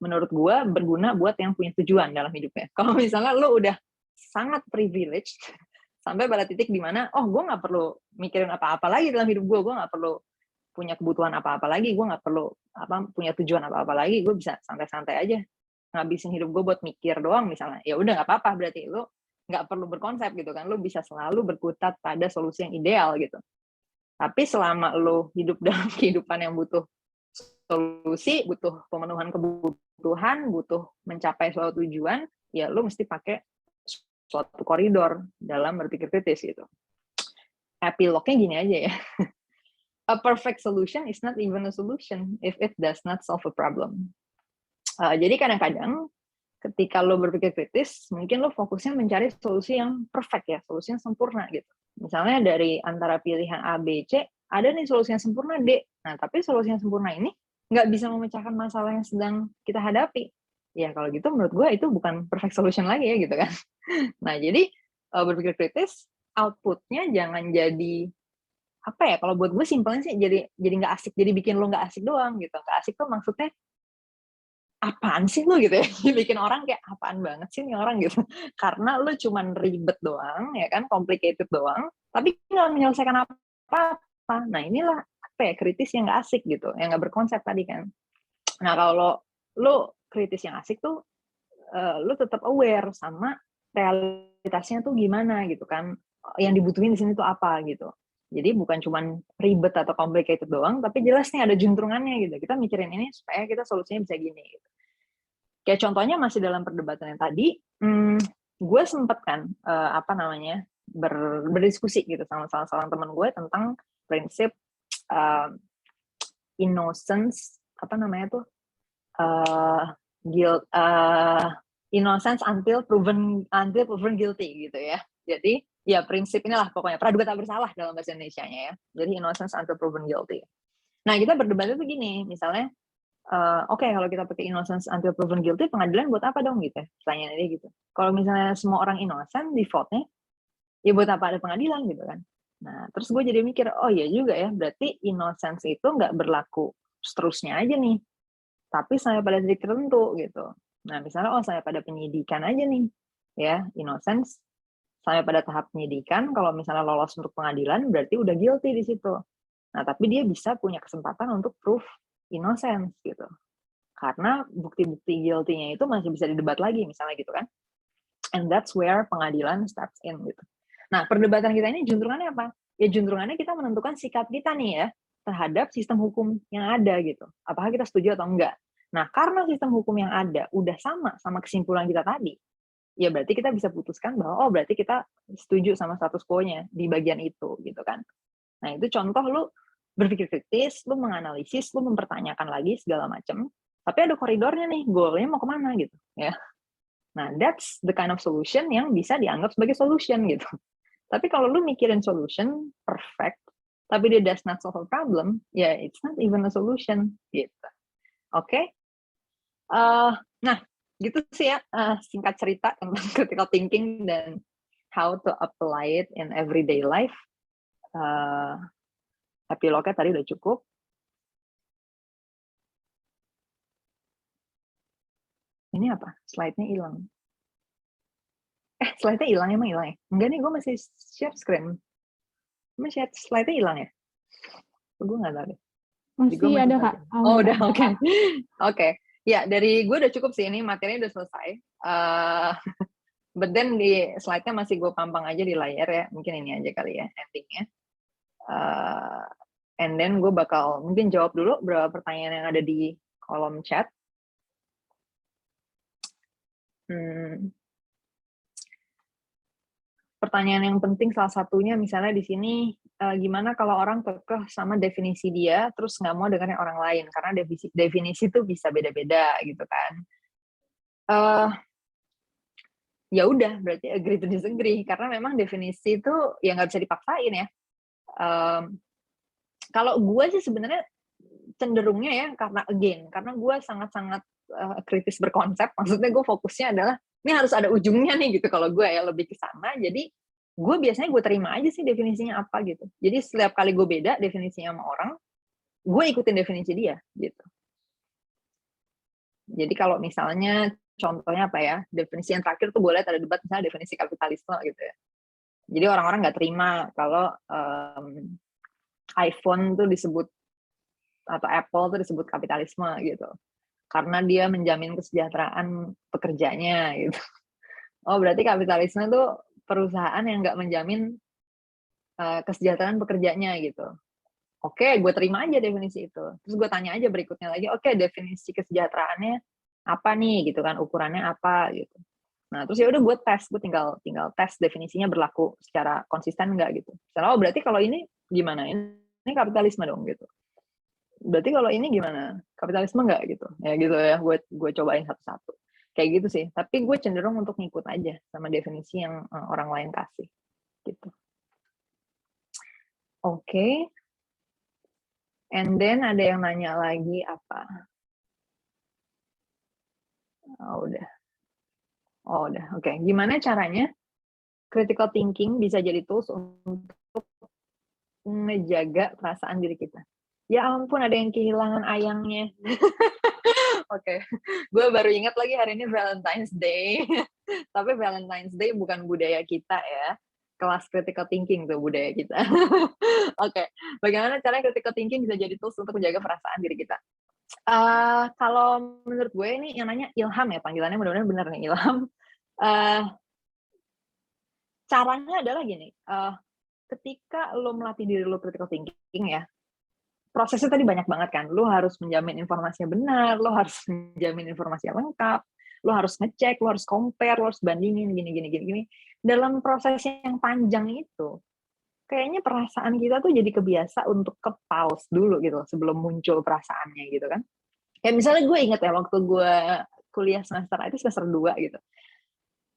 menurut gue berguna buat yang punya tujuan dalam hidupnya. Kalau misalnya lu udah sangat privileged, sampai pada titik di mana, oh gue nggak perlu mikirin apa-apa lagi dalam hidup gue nggak perlu punya kebutuhan apa-apa lagi, gue nggak perlu punya tujuan apa-apa lagi, gue bisa santai-santai aja ngabisin hidup gue buat mikir doang misalnya, ya udah nggak apa-apa, berarti lu nggak perlu berkonsep gitu kan, lu bisa selalu berkutat pada solusi yang ideal gitu. Tapi selama lu hidup dalam kehidupan yang butuh solusi, butuh pemenuhan kebutuhan, butuh mencapai suatu tujuan, ya lu mesti pakai suatu koridor dalam berpikir kritis gitu. Epilognya gini aja ya. A perfect solution is not even a solution if it does not solve a problem. Jadi kadang-kadang ketika lo berpikir kritis, mungkin lo fokusnya mencari solusi yang perfect ya, solusi yang sempurna gitu. Misalnya dari antara pilihan A, B, C, ada nih solusi yang sempurna D. Nah, tapi solusi yang sempurna ini nggak bisa memecahkan masalah yang sedang kita hadapi. Ya, kalau gitu menurut gue itu bukan perfect solution lagi ya gitu kan. Nah, jadi berpikir kritis, outputnya jangan jadi apa ya, kalau buat gue simpelnya sih jadi nggak asik, jadi bikin lo nggak asik doang gitu. Nggak asik tuh maksudnya apaan sih lu gitu ya, bikin orang kayak apaan banget sih nih orang gitu, karena lu cuman ribet doang ya kan, complicated doang, tapi nggak menyelesaikan apa-apa. Nah inilah apa ya, kritis yang nggak asik gitu, yang nggak berkonsep tadi kan. Nah kalau lu kritis yang asik tuh lu tetap aware sama realitasnya tuh gimana gitu kan, yang dibutuhin di sini tuh apa gitu. Jadi bukan cuman ribet atau complicated doang, tapi jelas nih ada juntrungannya gitu. Kita mikirin ini supaya kita solusinya bisa gini gitu. Kayak contohnya masih dalam perdebatan yang tadi, gue sempet kan berdiskusi gitu sama salah seorang teman gue tentang prinsip innocence, innocence until proven guilty gitu ya. Jadi ya prinsip inilah pokoknya praduga tak bersalah dalam bahasa Indonesianya ya. Jadi innocence until proven guilty. Nah, kita berdebatnya tuh gini, misalnya, oke, kalau kita pakai innocence until proven guilty, pengadilan buat apa dong gitu ya, pertanyaannya dia gitu. Kalau misalnya semua orang innocent default-nya, ya buat apa ada pengadilan gitu kan. Nah, terus gue jadi mikir, oh iya juga ya, berarti innocence itu nggak berlaku seterusnya aja nih, tapi sampai pada titik tertentu gitu. Nah, misalnya, oh sampai pada penyidikan aja nih, ya, innocence sampai pada tahap penyidikan, kalau misalnya lolos untuk pengadilan, berarti udah guilty di situ. Nah, tapi dia bisa punya kesempatan untuk proof innocence gitu. Karena bukti-bukti guilty-nya itu masih bisa didebat lagi, misalnya gitu kan. And that's where pengadilan steps in gitu. Nah, perdebatan kita ini juntrungannya apa? Ya juntrungannya kita menentukan sikap kita nih ya, terhadap sistem hukum yang ada gitu. Apakah kita setuju atau enggak. Nah, karena sistem hukum yang ada udah sama kesimpulan kita tadi, ya berarti kita bisa putuskan bahwa, oh berarti kita setuju sama status quo-nya di bagian itu gitu kan. Nah, itu contoh lu berpikir kritis, lu menganalisis, lu mempertanyakan lagi segala macam, tapi ada koridornya nih, goalnya mau kemana gitu ya. Nah, that's the kind of solution yang bisa dianggap sebagai solution gitu. Tapi kalau lu mikirin solution perfect, tapi dia does not solve a problem, ya it's not even a solution gitu. Oke? Nah, gitu sih ya, singkat cerita tentang critical thinking dan how to apply it in everyday life. Epilognya tadi udah cukup. Ini apa? Slide-nya hilang. Slide-nya hilang, emang hilang ya? Enggak nih, gue masih share screen. Emang share slide-nya hilang ya? Gue nggak tahu deh. Masih ada, Kak. Oh, udah, oke. Oke. Ya, dari gue udah cukup sih, ini materinya udah selesai. But then di slide-nya masih gue pampang aja di layar ya. Mungkin ini aja kali ya, endingnya. And then gue bakal mungkin jawab dulu beberapa pertanyaan yang ada di kolom chat. Pertanyaan yang penting salah satunya misalnya di sini, gimana kalau orang kekeh sama definisi dia, terus nggak mau dengerin orang lain, karena definisi itu bisa beda-beda gitu kan. Ya udah, berarti agree to disagree, karena memang definisi itu ya nggak bisa dipaksain ya. Kalau gue sih sebenarnya cenderungnya ya, karena gue sangat-sangat kritis berkonsep, maksudnya gue fokusnya adalah, ini harus ada ujungnya nih gitu, kalau gue ya lebih ke sana, jadi gue biasanya gue terima aja sih definisinya apa gitu. Jadi setiap kali gue beda definisinya sama orang, gue ikutin definisi dia gitu. Jadi kalau misalnya contohnya apa ya, definisi yang terakhir tuh boleh ada debat misalnya definisi kapitalisme gitu ya. Jadi orang-orang nggak terima kalau iPhone tuh disebut atau Apple tuh disebut kapitalisme gitu, karena dia menjamin kesejahteraan pekerjanya gitu. Oh berarti kapitalisme tuh perusahaan yang nggak menjamin kesejahteraan pekerjanya gitu. Oke, gue terima aja definisi itu. Terus gue tanya aja berikutnya lagi, oke definisi kesejahteraannya apa nih gitu kan, ukurannya apa gitu. Nah terus ya udah gue tes, gue tinggal tes definisinya berlaku secara konsisten nggak gitu. Misalnya, oh berarti kalau ini gimana? Ini kapitalisme dong gitu. Berarti kalau ini gimana? Kapitalisme nggak gitu? Ya gitu ya, gue cobain satu-satu. Kayak gitu sih. Tapi gue cenderung untuk ngikut aja sama definisi yang orang lain kasih gitu. Oke. And then ada yang nanya lagi apa? Udah. Oke. Gimana caranya critical thinking bisa jadi tools untuk menjaga perasaan diri kita? Ya ampun, ada yang kehilangan ayangnya. Oke. Gue baru ingat lagi hari ini Valentine's Day. Tapi Valentine's Day bukan budaya kita ya. Kelas critical thinking tuh budaya kita. Oke. Bagaimana caranya critical thinking bisa jadi tools untuk menjaga perasaan diri kita? Kalau menurut gue ini yang nanya Ilham ya, panggilannya mudah-mudahan benar nih, Ilham. Caranya adalah gini, ketika lo melatih diri lo critical thinking ya, prosesnya tadi banyak banget kan. Lo harus menjamin informasinya benar, lo harus menjamin informasinya lengkap, lo harus ngecek, lo harus compare, lo harus bandingin gini. Dalam proses yang panjang itu, kayaknya perasaan kita tuh jadi kebiasa untuk ke pause dulu gitu sebelum muncul perasaannya gitu kan. Kayak misalnya gue inget ya waktu gue kuliah semester itu semester 2 gitu.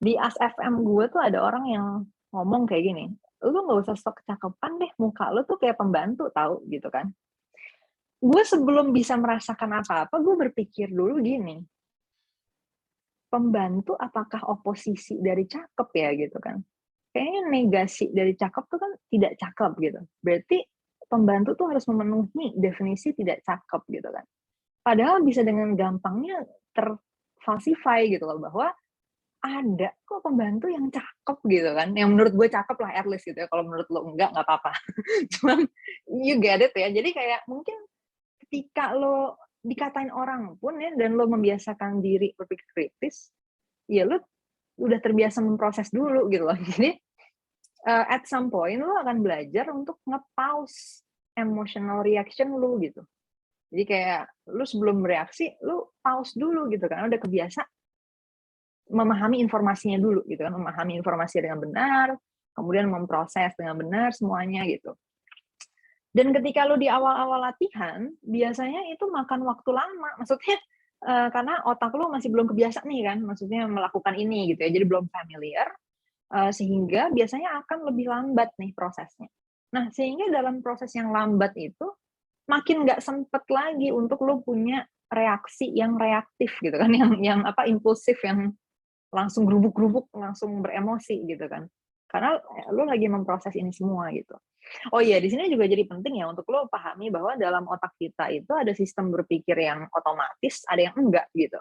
Di ASFM gue tuh ada orang yang ngomong kayak gini, lu nggak usah sok kecakepan deh, muka lu tuh kayak pembantu tahu gitu kan. gue sebelum bisa merasakan apa-apa, gue berpikir dulu gini, pembantu apakah oposisi dari cakep ya gitu kan? Kayaknya negasi dari cakep tuh kan tidak cakep gitu. Berarti pembantu tuh harus memenuhi definisi tidak cakep gitu kan. Padahal bisa dengan gampangnya terfalsify gitu loh, bahwa ada kok pembantu yang cakep gitu kan, yang menurut gue cakep lah at least gitu ya, kalau menurut lo enggak apa-apa. Cuman you get it ya, jadi kayak mungkin ketika lo dikatain orang pun ya, dan lo membiasakan diri berpikir kritis, ya lo udah terbiasa memproses dulu gitu loh. Jadi at some point lo akan belajar untuk nge-pause emotional reaction lo gitu. Jadi kayak lu sebelum bereaksi, lu pause dulu gitu kan, udah kebiasa memahami informasinya dulu gitu kan, memahami informasi dengan benar, kemudian memproses dengan benar semuanya gitu. Dan ketika lu di awal-awal latihan, biasanya itu makan waktu lama, maksudnya karena otak lu masih belum kebiasa nih kan, maksudnya melakukan ini gitu ya, jadi belum familiar, sehingga biasanya akan lebih lambat nih prosesnya. Nah, sehingga dalam proses yang lambat itu, makin nggak sempet lagi untuk lu punya reaksi yang reaktif gitu kan, yang apa, impulsif, yang langsung gerubuk-gerubuk, langsung beremosi gitu kan. Karena lu lagi memproses ini semua gitu. Oh iya, di sini juga jadi penting ya untuk lo pahami bahwa dalam otak kita itu ada sistem berpikir yang otomatis, ada yang enggak gitu.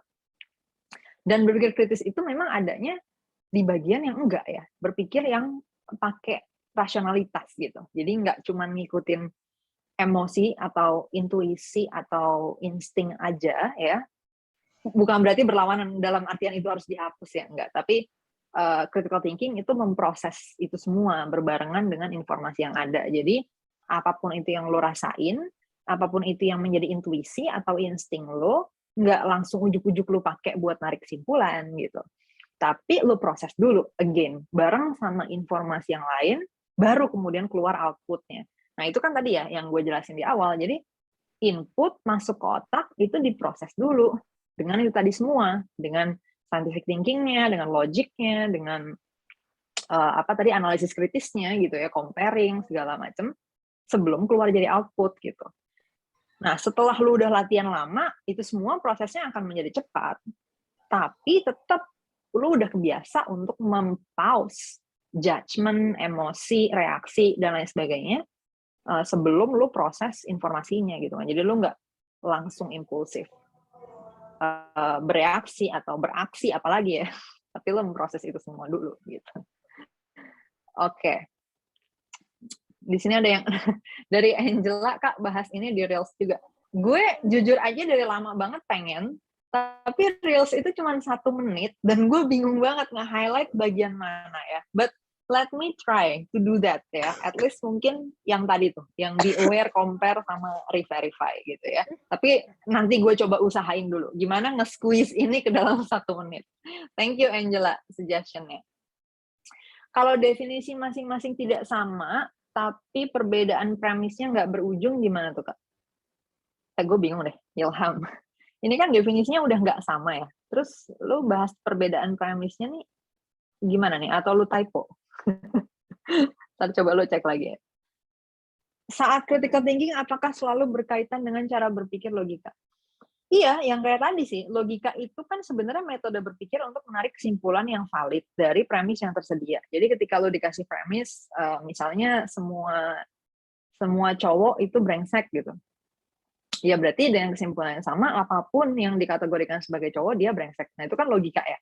Dan berpikir kritis itu memang adanya di bagian yang enggak ya, berpikir yang pakai rasionalitas gitu. Jadi nggak cuma ngikutin emosi atau intuisi atau insting aja ya. Bukan berarti berlawanan dalam artian itu harus dihapus ya, enggak. Tapi critical thinking itu memproses itu semua berbarengan dengan informasi yang ada. Jadi apapun itu yang lo rasain, apapun itu yang menjadi intuisi atau insting lo, nggak langsung ujuk-ujuk lo pakai buat narik kesimpulan gitu. Tapi lo proses dulu, again, bareng sama informasi yang lain, baru kemudian keluar outputnya. Nah itu kan tadi ya yang gue jelasin di awal. Jadi input masuk ke otak itu diproses dulu dengan itu tadi semua, dengan scientific thinking-nya, dengan logiknya, dengan apa tadi, analisis kritisnya gitu ya, comparing segala macam sebelum keluar jadi output gitu. Nah, setelah lu udah latihan lama, itu semua prosesnya akan menjadi cepat. Tapi tetap lu udah kebiasa untuk mempause judgment, emosi, reaksi dan lain sebagainya sebelum lu proses informasinya gitu kan. Jadi lu nggak langsung impulsif bereaksi atau beraksi apalagi ya, tapi lo memproses itu semua dulu gitu. Oke. Di sini ada yang dari Angela, Kak, bahas ini di Reels juga. Gue jujur aja dari lama banget pengen, tapi Reels itu cuma 1 menit, dan gue bingung banget nge-highlight bagian mana ya. But let me try to do that ya. At least mungkin yang tadi tuh, yang be aware, compare, sama re-verify gitu ya. Tapi nanti gue coba usahain dulu. Gimana nge-squeeze ini ke dalam 1 menit. Thank you Angela, suggestion-nya. Kalau definisi masing-masing tidak sama, tapi perbedaan premisnya nggak berujung, gimana tuh, Kak? Gue bingung deh, Ilham. Ini kan definisinya udah nggak sama ya. Terus lu bahas perbedaan premisnya nih gimana nih? Atau lu typo? Ntar coba lu cek lagi ya. Saat critical thinking, apakah selalu berkaitan dengan cara berpikir logika? Iya, yang kayak tadi sih, logika itu kan sebenarnya metode berpikir untuk menarik kesimpulan yang valid dari premis yang tersedia. Jadi ketika lo dikasih premis, misalnya semua cowok itu brengsek gitu. Ya berarti dengan kesimpulan yang sama, apapun yang dikategorikan sebagai cowok, dia brengsek. Nah itu kan logika ya,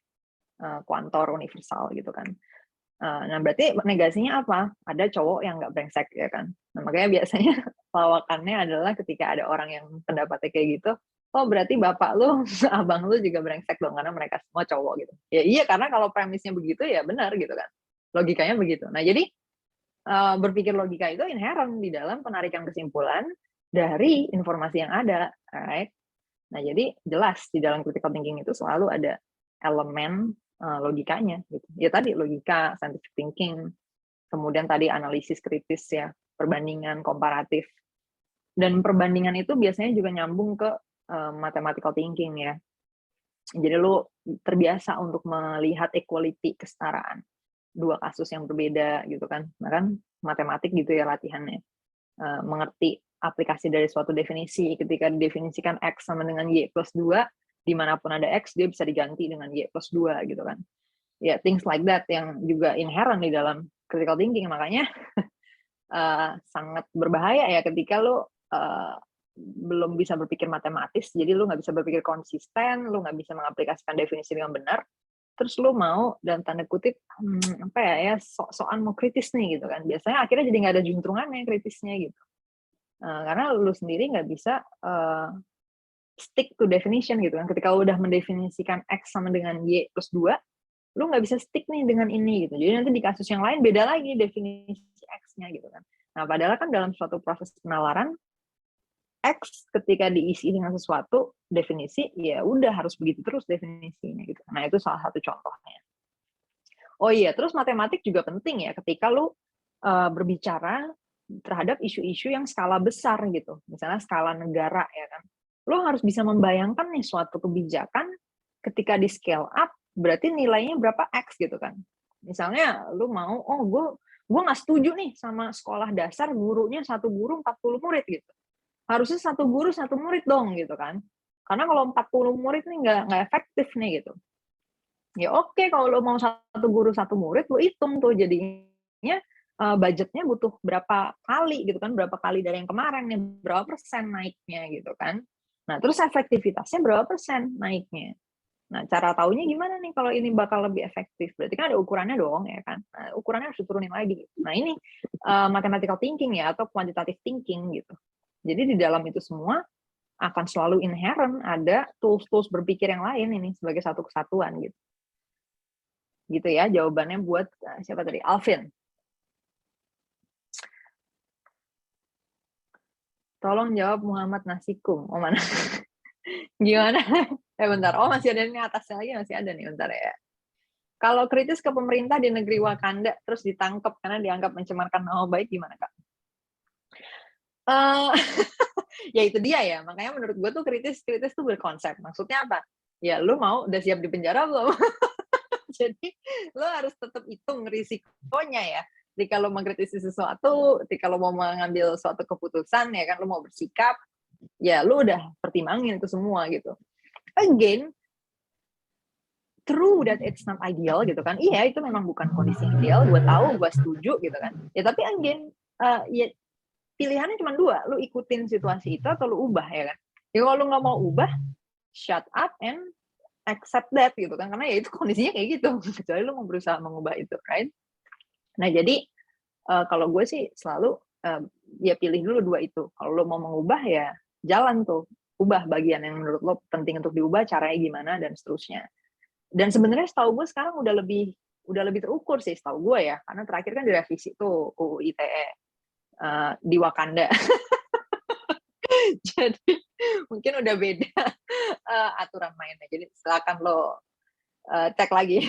kuantor universal gitu kan. Nah berarti negasinya apa? Ada cowok yang nggak brengsek ya kan. Nah makanya biasanya lawakannya adalah ketika ada orang yang pendapatnya kayak gitu, oh berarti bapak lu, abang lu juga brengsek dong karena mereka semua cowok gitu. Ya iya, karena kalau premisnya begitu ya benar gitu kan. Logikanya begitu. Nah jadi berpikir logika itu inherent di dalam penarikan kesimpulan dari informasi yang ada, right? Nah jadi jelas di dalam critical thinking itu selalu ada elemen logikanya gitu. Ya tadi logika, scientific thinking, kemudian tadi analisis kritis ya, perbandingan komparatif. Dan perbandingan itu biasanya juga nyambung ke mathematical thinking ya. Jadi lu terbiasa untuk melihat equality, kesetaraan. 2 kasus yang berbeda gitu kan. Nah kan matematik gitu ya latihannya. Mengerti aplikasi dari suatu definisi. Ketika didefinisikan X sama dengan Y plus 2, dimanapun ada X, dia bisa diganti dengan Y plus 2 gitu kan. Ya, things like that yang juga inherent di dalam critical thinking. Makanya sangat berbahaya ya ketika lo belum bisa berpikir matematis, jadi lo nggak bisa berpikir konsisten, lo nggak bisa mengaplikasikan definisi dengan benar, terus lo mau dan tanda kutip apa ya sok-sokan mau kritis nih gitu kan. Biasanya akhirnya jadi nggak ada juntrungannya kritisnya gitu. Karena lo sendiri nggak bisa stick to definition gitu kan. Ketika lo udah mendefinisikan X sama dengan Y plus 2, lo nggak bisa stick nih dengan ini gitu. Jadi nanti di kasus yang lain beda lagi definisi X-nya gitu kan. Nah, padahal kan dalam suatu proses penalaran, X ketika diisi dengan sesuatu definisi, ya udah harus begitu terus definisinya gitu. Nah, itu salah satu contohnya. Oh iya, terus matematik juga penting ya ketika lu berbicara terhadap isu-isu yang skala besar gitu. Misalnya skala negara ya kan. Lu harus bisa membayangkan nih suatu kebijakan ketika di scale up berarti nilainya berapa X gitu kan. Misalnya lu mau, oh gue nggak setuju nih sama sekolah dasar gurunya satu guru 40 murid gitu. Harusnya satu guru satu murid dong gitu kan. Karena kalau 40 murid nih nggak efektif nih gitu. Ya oke, kalau lo mau satu guru satu murid, lo hitung tuh jadinya budgetnya butuh berapa kali gitu kan, berapa kali dari yang kemarin nih, berapa persen naiknya gitu kan. Nah, terus efektivitasnya berapa persen naiknya. Nah, cara taunya gimana nih kalau ini bakal lebih efektif? Berarti kan ada ukurannya dong ya kan. Nah, ukurannya harus diturunin lagi. Nah, ini mathematical thinking ya atau quantitative thinking gitu. Jadi di dalam itu semua akan selalu inherent ada tools-tools berpikir yang lain ini sebagai satu kesatuan gitu. Gitu ya jawabannya buat siapa tadi? Alvin. Tolong jawab Muhammad Nasikum. Oh mana? Gimana? Bentar. Oh masih ada nih atasnya lagi, masih ada nih bentar ya. Kalau kritis ke pemerintah di negeri Wakanda terus ditangkap karena dianggap mencemarkan nama baik gimana Kak? Ya itu dia ya. Makanya menurut gue tuh kritis tuh berkonsep. Maksudnya apa? Ya lu mau udah siap di penjara belum? Jadi lo harus tetap hitung risikonya ya. Ketika lo mengkritisi sesuatu, ketika lo mau mengambil suatu keputusan ya kan, lo mau bersikap, ya lo udah pertimbangin itu semua gitu. Again, true that it's not ideal gitu kan. Iya, itu memang bukan kondisi ideal, gue tahu, gue setuju gitu kan. Ya tapi again, ya pilihannya cuma dua, lo ikutin situasi itu atau lo ubah ya kan. Ya kalau lo nggak mau ubah, shut up and accept that gitu kan, karena ya itu kondisinya kayak gitu, kecuali lu mau berusaha mengubah itu, right? Nah jadi kalau gue sih selalu ya pilih dulu dua itu. Kalau lo mau mengubah ya jalan tuh, ubah bagian yang menurut lo penting untuk diubah, caranya gimana dan seterusnya. Dan sebenarnya setahu gue sekarang udah lebih terukur sih setahu gue ya, karena terakhir kan direvisi tuh UU ITE di Wakanda. Jadi mungkin udah beda aturan mainnya. Jadi silakan lo cek lagi.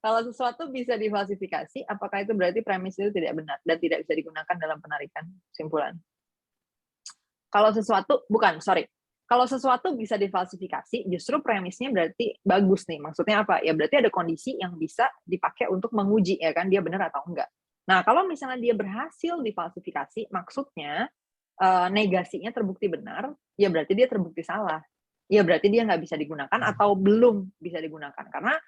Kalau sesuatu bisa difalsifikasi, apakah itu berarti premis itu tidak benar dan tidak bisa digunakan dalam penarikan kesimpulan? Kalau sesuatu bisa difalsifikasi, justru premisnya berarti bagus nih. Maksudnya apa? Ya berarti ada kondisi yang bisa dipakai untuk menguji ya kan dia benar atau enggak. Nah, kalau misalnya dia berhasil difalsifikasi, maksudnya negasinya terbukti benar, ya berarti dia terbukti salah. Ya berarti dia nggak bisa digunakan atau belum bisa digunakan. Karena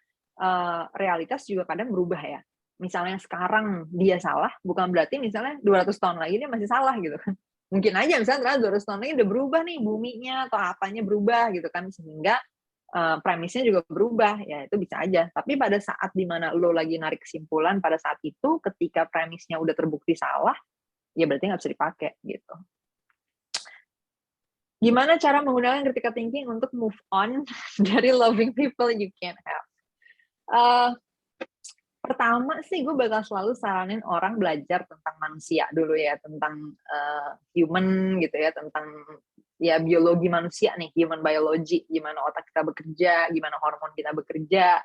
realitas juga kadang berubah ya. Misalnya sekarang dia salah, bukan berarti misalnya 200 tahun lagi dia masih salah gitu kan. Mungkin aja misalnya 200 tahun lagi udah berubah nih buminya atau apanya berubah gitu kan, sehingga premisnya juga berubah, ya itu bisa aja. Tapi pada saat dimana lo lagi narik kesimpulan pada saat itu, ketika premisnya udah terbukti salah, ya berarti nggak bisa dipakai gitu. Gimana cara menggunakan critical thinking untuk move on dari loving people you can't have? Pertama sih gue bakal selalu saranin orang belajar tentang manusia dulu ya, tentang human gitu ya, tentang ya biologi manusia nih, human biology, gimana otak kita bekerja, gimana hormon kita bekerja,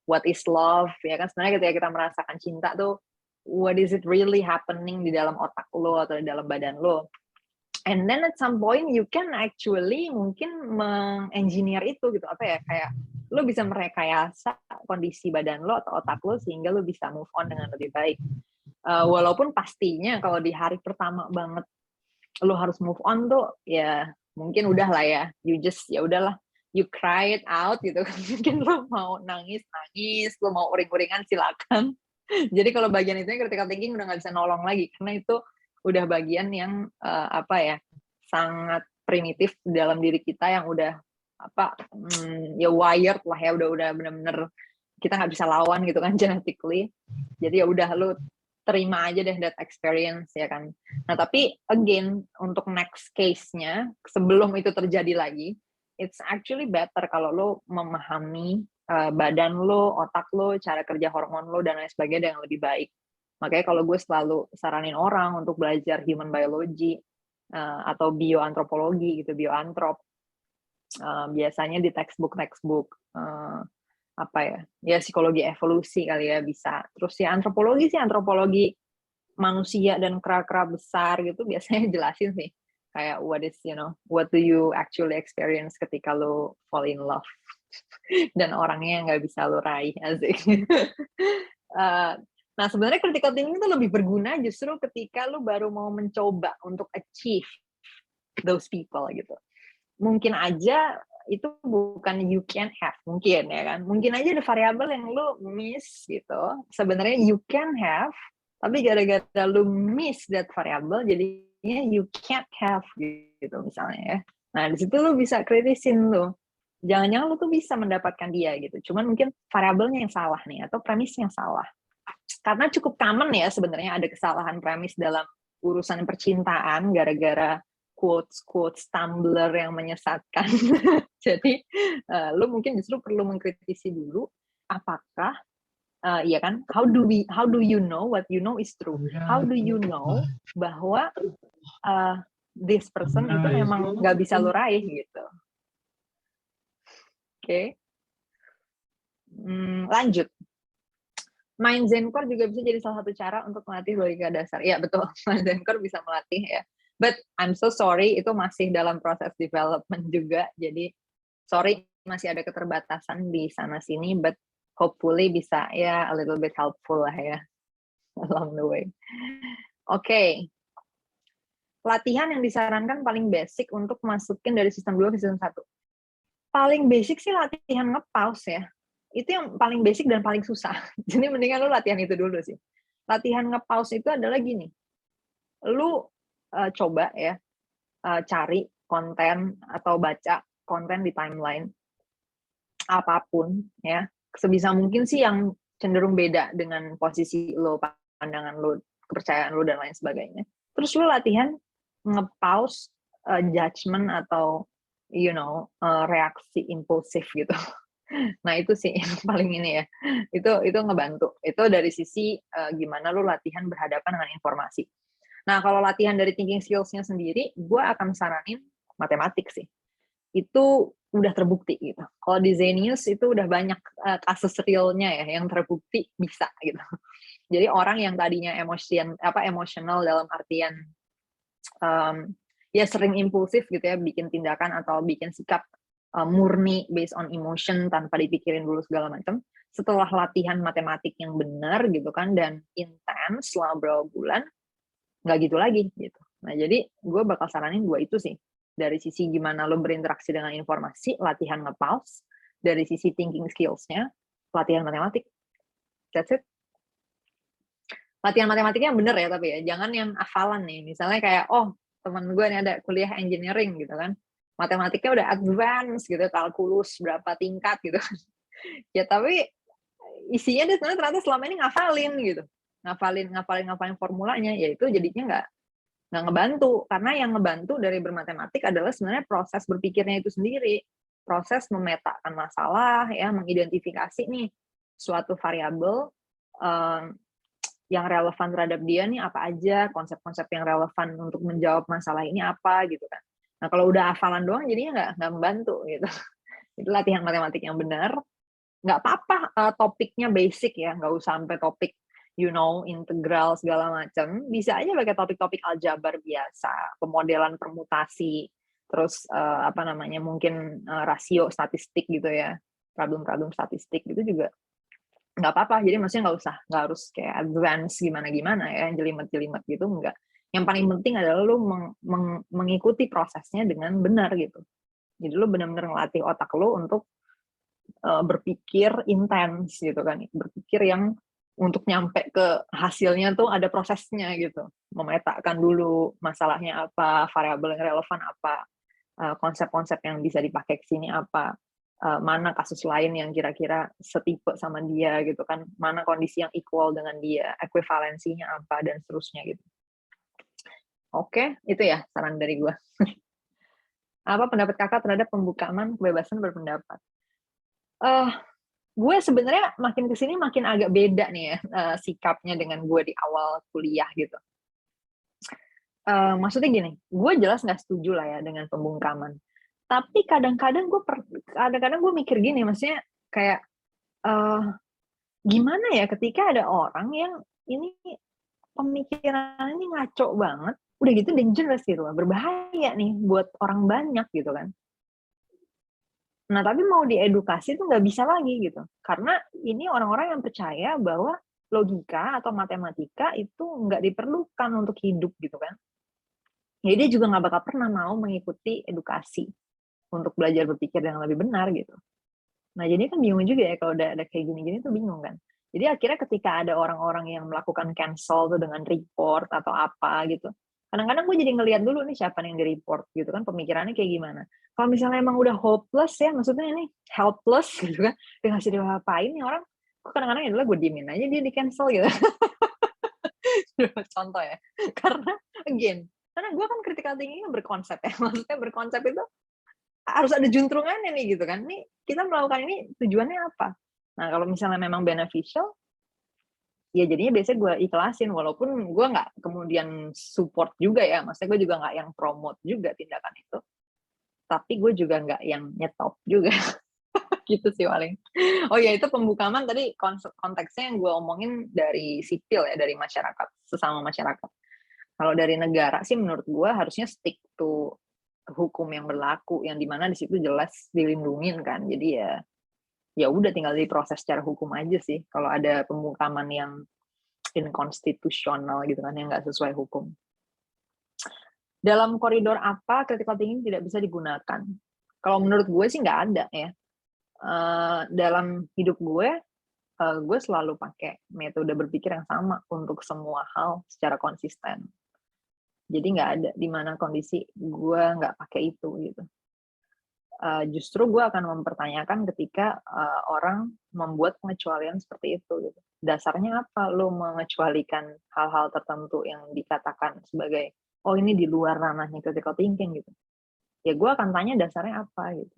what is love, ya kan sebenarnya ketika kita merasakan cinta tuh, what is it really happening di dalam otak lo atau di dalam badan lo. And then at some point you can actually mungkin mengengineer itu gitu, apa ya, kayak lo bisa merekayasa kondisi badan lo atau otak lo sehingga lo bisa move on dengan lebih baik. Walaupun pastinya kalau di hari pertama banget lo harus move on tuh ya mungkin udah lah ya, ya udahlah, you cry it out gitu kan. Mungkin lo mau nangis, lo mau uring-uringan silakan. Jadi kalau bagian itu critical thinking udah nggak bisa nolong lagi, karena itu udah bagian yang apa ya, sangat primitif dalam diri kita yang udah apa ya wired lah ya, udah bener-bener kita nggak bisa lawan gitu kan genetically. Jadi ya udah lu terima aja deh that experience ya kan. Nah tapi again untuk next case-nya sebelum itu terjadi lagi, it's actually better kalau lo memahami badan lo, otak lo, cara kerja hormon lo dan lain sebagainya yang lebih baik. Makanya kalau gue selalu saranin orang untuk belajar human biology atau bioantropologi gitu, bioantrop. Biasanya di textbook apa ya psikologi evolusi kali ya bisa. Terus ya antropologi manusia dan kera-kera besar gitu biasanya jelasin sih kayak what do you actually experience ketika lo fall in love dan orangnya nggak bisa lo raih, asik. Nah sebenarnya critical thinking itu lebih berguna justru ketika lo baru mau mencoba untuk achieve those people gitu. Mungkin aja itu bukan you can have, mungkin ya kan, mungkin aja ada variabel yang lu miss gitu, sebenarnya you can have, tapi gara-gara lu miss that variable jadinya you can't have gitu misalnya ya. Nah di situ lu bisa kritisin lu, jangan-jangan lu tuh bisa mendapatkan dia gitu, cuman mungkin variabelnya yang salah nih atau premisnya salah. Karena cukup common ya sebenarnya ada kesalahan premis dalam urusan percintaan gara-gara quotes Tumblr yang menyesatkan. Jadi lu mungkin justru perlu mengkritisi dulu apakah ya kan, how do you know what you know is true? How do you know bahwa this person itu memang nggak bisa lu raih gitu. Oke. Lanjut. Main Zencore juga bisa jadi salah satu cara untuk melatih logika dasar. Iya betul, main Zencore bisa melatih ya. But I'm so sorry, itu masih dalam proses development juga. Jadi sorry masih ada keterbatasan di sana sini, but hopefully bisa ya a little bit helpful lah ya along the way. Oke. Latihan yang disarankan paling basic untuk masukin dari sistem 2 ke sistem 1. Paling basic sih latihan nge-pause ya. Itu yang paling basic dan paling susah. Jadi mendingan lu latihan itu dulu sih. Latihan nge-pause itu adalah gini. Lu coba ya cari konten atau baca konten di timeline apapun ya. Sebisa mungkin sih yang cenderung beda dengan posisi lo, pandangan lo, kepercayaan lo dan lain sebagainya. Terus lu latihan nge-pause judgment atau reaksi impulsif gitu. Nah itu sih yang paling ini ya, itu ngebantu. Itu dari sisi gimana lu latihan berhadapan dengan informasi. Nah kalau latihan dari thinking skills-nya sendiri, gue akan saranin matematik sih. Itu udah terbukti gitu. Kalau di Zenius itu udah banyak kasus realnya ya yang terbukti bisa gitu. Jadi orang yang tadinya emosional dalam artian ya sering impulsif gitu ya, bikin tindakan atau bikin sikap murni based on emotion tanpa dipikirin dulu segala macam. Setelah latihan matematik yang benar gitu kan dan intens selama beberapa bulan, nggak gitu lagi gitu. Nah jadi gue bakal saranin 2 itu sih. Dari sisi gimana lo berinteraksi dengan informasi, latihan nge-pause. Dari sisi thinking skills-nya, latihan matematik. That's it. Latihan matematiknya yang bener ya tapi ya, jangan yang hafalan nih. Misalnya kayak, teman gue nih ada kuliah engineering gitu kan, matematiknya udah advance gitu, kalkulus berapa tingkat gitu kan. Ya tapi isinya dia sebenarnya ternyata selama ini ngafalin gitu, ngafalin formulanya, ya itu jadinya nggak ngebantu, karena yang ngebantu dari bermatematik adalah sebenarnya proses berpikirnya itu sendiri, proses memetakan masalah ya, mengidentifikasi nih suatu variabel yang relevan terhadap dia nih apa aja, konsep-konsep yang relevan untuk menjawab masalah ini apa gitu kan. Nah kalau udah hafalan doang jadinya nggak membantu gitu. Itu latihan matematik yang benar. Nggak apa-apa topiknya basic ya, nggak usah sampai topik integral segala macam. Bisa aja pakai topik-topik aljabar biasa, pemodelan permutasi, terus mungkin rasio statistik gitu ya, problem-problem statistik gitu juga nggak apa-apa. Jadi maksudnya nggak harus kayak advance gimana-gimana ya, jelimet-jelimet gitu, enggak. Yang paling penting adalah lu mengikuti prosesnya dengan benar gitu. Jadi lu benar-benar ngelatih otak lu untuk berpikir intens gitu kan, berpikir yang untuk nyampe ke hasilnya tuh ada prosesnya gitu. Memetakan dulu masalahnya apa, variabel yang relevan apa, konsep-konsep yang bisa dipakai ke sini apa, mana kasus lain yang kira-kira setipe sama dia gitu kan, mana kondisi yang equal dengan dia, ekuivalensinya apa, dan seterusnya gitu. Oke, itu ya saran dari gue. Apa pendapat kakak terhadap pembukaan kebebasan berpendapat? Gue sebenarnya makin kesini makin agak beda nih ya sikapnya dengan gue di awal kuliah gitu. Maksudnya gini, gue jelas nggak setuju lah ya dengan pembungkaman. Tapi kadang-kadang gue mikir gini, maksudnya kayak gimana ya ketika ada orang yang ini pemikirannya ini ngaco banget, udah gitu dangerous gitu loh, berbahaya nih buat orang banyak gitu kan. Nah, tapi mau diedukasi tuh nggak bisa lagi gitu. Karena ini orang-orang yang percaya bahwa logika atau matematika itu nggak diperlukan untuk hidup gitu kan. Jadi dia juga nggak bakal pernah mau mengikuti edukasi untuk belajar berpikir yang lebih benar gitu. Nah, jadi kan bingung juga ya kalau ada kayak gini-gini tuh bingung kan. Jadi akhirnya ketika ada orang-orang yang melakukan cancel tuh dengan report atau apa gitu, kadang-kadang gue jadi ngelihat dulu nih siapa yang di-report gitu kan, pemikirannya kayak gimana. Kalau misalnya emang udah hopeless ya, maksudnya ini helpless gitu kan, dia ngasih diapain nih orang, kadang-kadang ya gue diemin aja dia di-cancel gitu. Contoh ya. Karena karena gue kan critical thinking-nya berkonsep ya, maksudnya berkonsep itu harus ada juntrungannya nih gitu kan. Nih kita melakukan ini tujuannya apa? Nah kalau misalnya memang beneficial, ya jadinya biasanya gue ikhlasin walaupun gue nggak kemudian support juga ya. Maksudnya gue juga nggak yang promote juga tindakan itu. Tapi gue juga nggak yang nyetop juga. Gitu sih paling. Oh ya itu pembukaan tadi konteksnya yang gue omongin dari sipil ya, dari masyarakat, sesama masyarakat. Kalau dari negara sih menurut gue harusnya stick to hukum yang berlaku, yang dimana di situ jelas dilindungin kan. Jadi ya udah tinggal diproses secara hukum aja sih. Kalau ada pembungkaman yang inkonstitusional gitu kan, yang nggak sesuai hukum. Dalam koridor apa critical thinking tidak bisa digunakan? Kalau menurut gue sih nggak ada ya. Dalam hidup gue selalu pakai metode berpikir yang sama untuk semua hal secara konsisten. Jadi nggak ada di mana kondisi gue nggak pakai itu gitu. Justru gue akan mempertanyakan ketika orang membuat pengecualian seperti itu gitu. Dasarnya apa lo mengecualikan hal-hal tertentu yang dikatakan sebagai oh ini di luar ranahnya critical thinking gitu. Ya gue akan tanya dasarnya apa gitu.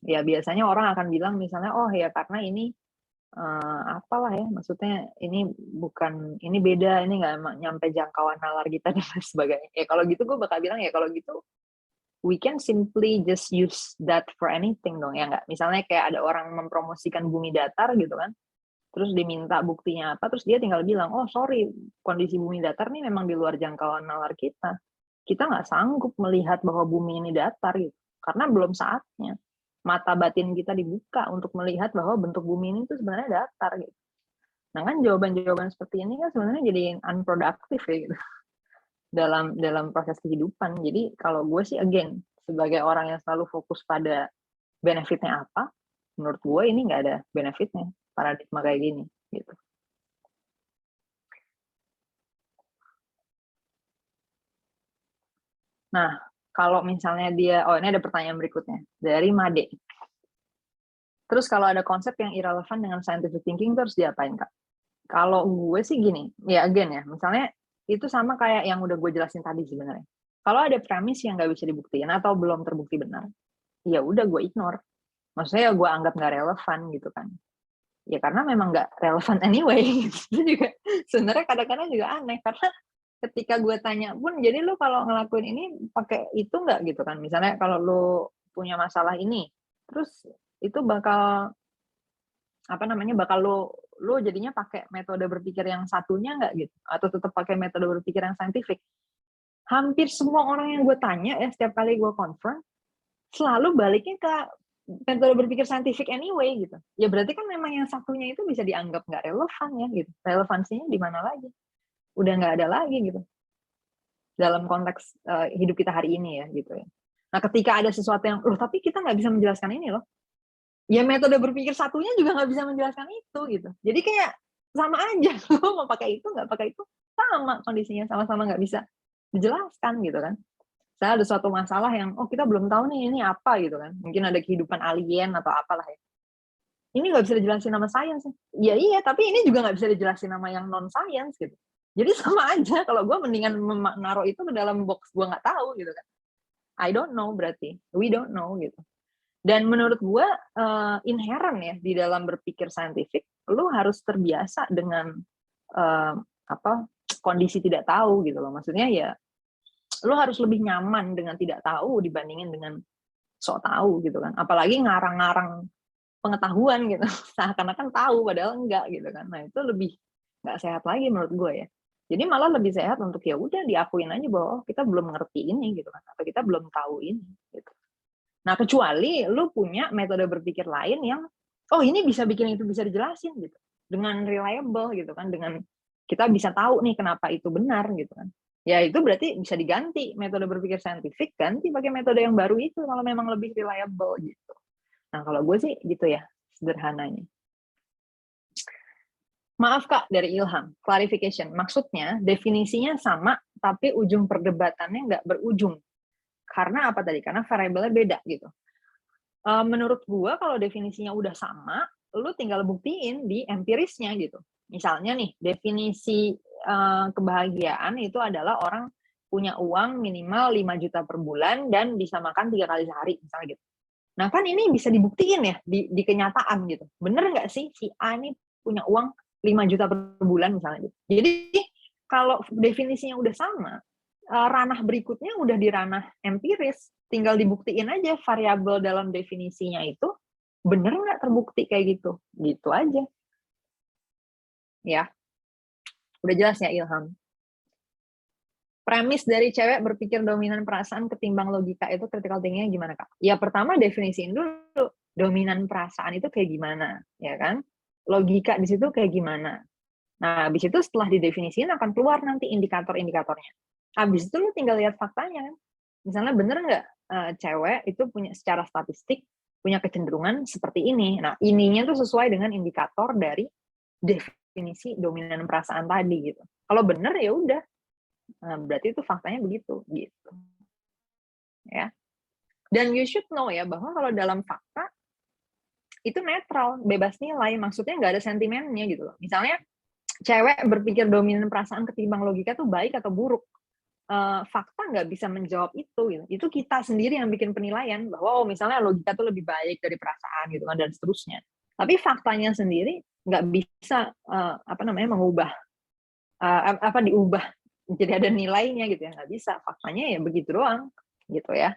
Ya biasanya orang akan bilang misalnya oh ya karena ini apalah ya, maksudnya ini beda, ini nggak nyampe jangkauan nalar kita dan lain sebagainya. Ya kalau gitu gue bakal bilang ya kalau gitu we can simply just use that for anything dong ya nggak. Misalnya kayak ada orang mempromosikan bumi datar gitu kan, terus diminta buktinya apa, terus dia tinggal bilang oh sorry kondisi bumi datar nih memang di luar jangkauan nalar kita nggak sanggup melihat bahwa bumi ini datar gitu, karena belum saatnya mata batin kita dibuka untuk melihat bahwa bentuk bumi ini tuh sebenarnya datar gitu. Nah kan jawaban-jawaban seperti ini kan sebenarnya jadi unproductive ya gitu dalam proses kehidupan. Jadi kalau gue sih sebagai orang yang selalu fokus pada benefitnya apa, menurut gue ini nggak ada benefitnya paradigma kayak gini gitu. Nah, kalau misalnya ini ada pertanyaan berikutnya dari Made. Terus kalau ada konsep yang irrelevan dengan scientific thinking terus diapain Kak? Kalau gue sih gini, ya misalnya itu sama kayak yang udah gue jelasin tadi sebenarnya. Kalau ada premis yang nggak bisa dibuktiin atau belum terbukti benar, ya udah gue ignore. Maksudnya ya gue anggap nggak relevan gitu kan. Ya karena memang nggak relevan anyway. Itu juga sebenarnya kadang-kadang juga aneh karena ketika gue tanya pun, jadi lu kalau ngelakuin ini pakai itu nggak gitu kan? Misalnya kalau lu punya masalah ini, terus itu bakal bakal lu jadinya pakai metode berpikir yang satunya nggak gitu? Atau tetap pakai metode berpikir yang saintifik? Hampir semua orang yang gue tanya ya, setiap kali gue confirm, selalu baliknya ke metode berpikir saintifik anyway gitu. Ya berarti kan memang yang satunya itu bisa dianggap nggak relevan ya gitu. Relevansinya di mana lagi? udah nggak ada lagi gitu dalam konteks hidup kita hari ini ya gitu ya. Nah ketika ada sesuatu yang loh tapi kita nggak bisa menjelaskan ini loh, ya metode berpikir satunya juga nggak bisa menjelaskan itu gitu. Jadi kayak sama aja lo mau pakai itu nggak pakai itu sama kondisinya, sama-sama nggak bisa dijelaskan gitu kan. Saya ada suatu masalah yang kita belum tahu nih ini apa gitu kan, mungkin ada kehidupan alien atau apalah ya, ini nggak bisa dijelasin nama sains. Ya iya, tapi ini juga nggak bisa dijelasin nama yang non science gitu. Jadi sama aja, kalau gue mendingan menaruh itu ke dalam box gue nggak tahu gitu kan. I don't know berarti, we don't know gitu. Dan menurut gue inherent ya di dalam berpikir saintifik, lu harus terbiasa dengan kondisi tidak tahu gitu loh. Maksudnya ya, lu harus lebih nyaman dengan tidak tahu dibandingin dengan sok tahu gitu kan. Apalagi ngarang-ngarang pengetahuan gitu, seakan-akan tahu padahal enggak gitu kan. Nah itu lebih nggak sehat lagi menurut gue ya. Jadi malah lebih sehat untuk ya udah diakuin aja bahwa kita belum ngerti ini gitu kan, atau kita belum tahu ini gitu. Nah kecuali lu punya metode berpikir lain yang ini bisa bikin itu bisa dijelasin gitu dengan reliable gitu kan, dengan kita bisa tahu nih kenapa itu benar gitu kan. Ya itu berarti bisa diganti metode berpikir saintifik, ganti pakai metode yang baru itu kalau memang lebih reliable gitu. Nah, kalau gue sih gitu ya, sederhananya. Maaf Kak, dari Ilham, clarification. Maksudnya, definisinya sama, tapi ujung perdebatannya nggak berujung. Karena apa tadi? Karena variabelnya beda gitu. Menurut gue, kalau definisinya udah sama, lu tinggal buktiin di empirisnya gitu. Misalnya nih, definisi kebahagiaan itu adalah orang punya uang minimal 5 juta per bulan dan bisa makan 3 kali sehari, misalnya gitu. Nah kan ini bisa dibuktiin ya di kenyataan gitu. Bener nggak sih si A ini punya uang 5 juta per bulan misalnya gitu. Jadi kalau definisinya udah sama, ranah berikutnya udah di ranah empiris. Tinggal dibuktiin aja variabel dalam definisinya itu bener nggak terbukti kayak gitu. Gitu aja. Ya, udah jelas ya Ilham. Premis dari cewek berpikir dominan perasaan ketimbang logika itu critical thinking-nya gimana Kak? Ya pertama definisiin dulu dominan perasaan itu kayak gimana, ya kan? Logika di situ kayak gimana. Nah, habis itu setelah didefinisiin akan keluar nanti indikator-indikatornya. Habis itu lu tinggal lihat faktanya kan. Misalnya bener nggak cewek itu punya secara statistik punya kecenderungan seperti ini. Nah, ininya tuh sesuai dengan indikator dari definisi dominan perasaan tadi gitu. Kalau bener ya udah. Nah, berarti itu faktanya begitu gitu. Ya. Dan you should know ya bahwa kalau dalam fakta itu netral, bebas nilai, maksudnya nggak ada sentimennya gitu loh. Misalnya cewek berpikir dominan perasaan ketimbang logika tuh baik atau buruk. Fakta nggak bisa menjawab itu gitu. Itu kita sendiri yang bikin penilaian bahwa misalnya logika tuh lebih baik dari perasaan gitu kan dan seterusnya. Tapi faktanya sendiri nggak bisa mengubah diubah jadi ada nilainya gitu ya, nggak bisa, faktanya ya begitu doang gitu ya.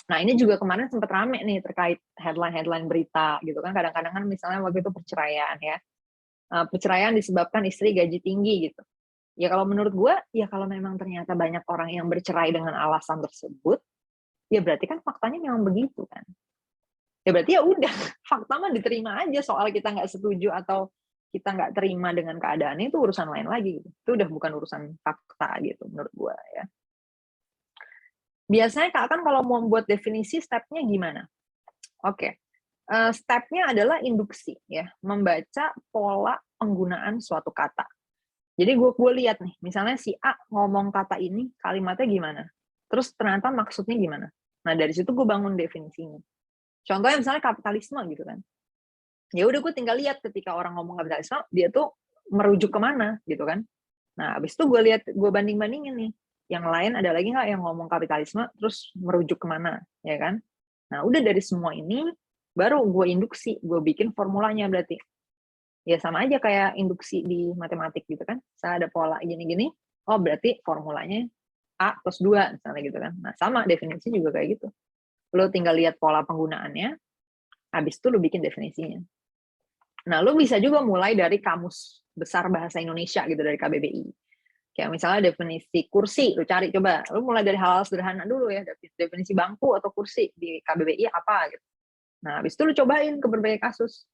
Nah ini juga kemarin sempat rame nih terkait headline berita gitu kan, kadang-kadang kan misalnya waktu itu perceraian ya, perceraian disebabkan istri gaji tinggi gitu. Ya kalau menurut gue, ya kalau memang ternyata banyak orang yang bercerai dengan alasan tersebut, ya berarti kan faktanya memang begitu kan. Ya berarti ya udah, fakta mah diterima aja, soal kita nggak setuju atau kita nggak terima dengan keadaannya itu urusan lain lagi gitu. Itu udah bukan urusan fakta gitu menurut gue ya. Biasanya Kak kan kalau mau buat definisi stepnya gimana? Oke. Stepnya adalah induksi ya, membaca pola penggunaan suatu kata. Jadi gue lihat nih, misalnya si A ngomong kata ini, kalimatnya gimana? Terus ternyata maksudnya gimana? Nah dari situ gue bangun definisinya. Contohnya misalnya kapitalisme gitu kan. Ya udah gue tinggal lihat ketika orang ngomong kapitalisme, dia tuh merujuk kemana gitu kan. Nah habis itu gue lihat, gue banding-bandingin nih. Yang lain ada lagi nggak yang ngomong kapitalisme terus merujuk kemana, ya kan? Nah udah dari semua ini, baru gue induksi, gue bikin formulanya berarti. Ya sama aja kayak induksi di matematik gitu kan. Saya ada pola gini-gini, oh berarti formulanya A plus 2 misalnya gitu kan. Nah sama definisi juga kayak gitu. Lo tinggal lihat pola penggunaannya, habis itu lo bikin definisinya. Nah lo bisa juga mulai dari Kamus Besar Bahasa Indonesia gitu dari KBBI. Kayak misalnya definisi kursi, lo cari coba. Lo mulai dari hal-hal sederhana dulu ya, definisi bangku atau kursi di KBBI apa gitu. Nah habis itu lo cobain ke berbagai kasus.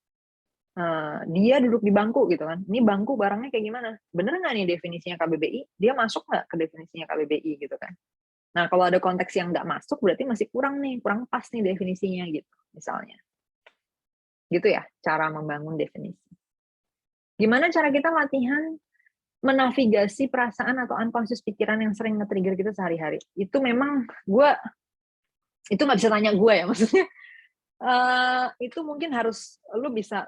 dia duduk di bangku gitu kan, ini bangku barangnya kayak gimana? Bener nggak nih definisinya KBBI? Dia masuk nggak ke definisinya KBBI gitu kan? Nah, kalau ada konteks yang nggak masuk, berarti masih kurang nih, kurang pas nih definisinya gitu, misalnya. Gitu ya, cara membangun definisi. Gimana cara kita latihan menavigasi perasaan atau unconscious pikiran yang sering nge-trigger kita sehari-hari? Itu memang itu nggak bisa tanya gue ya, maksudnya itu mungkin harus lu bisa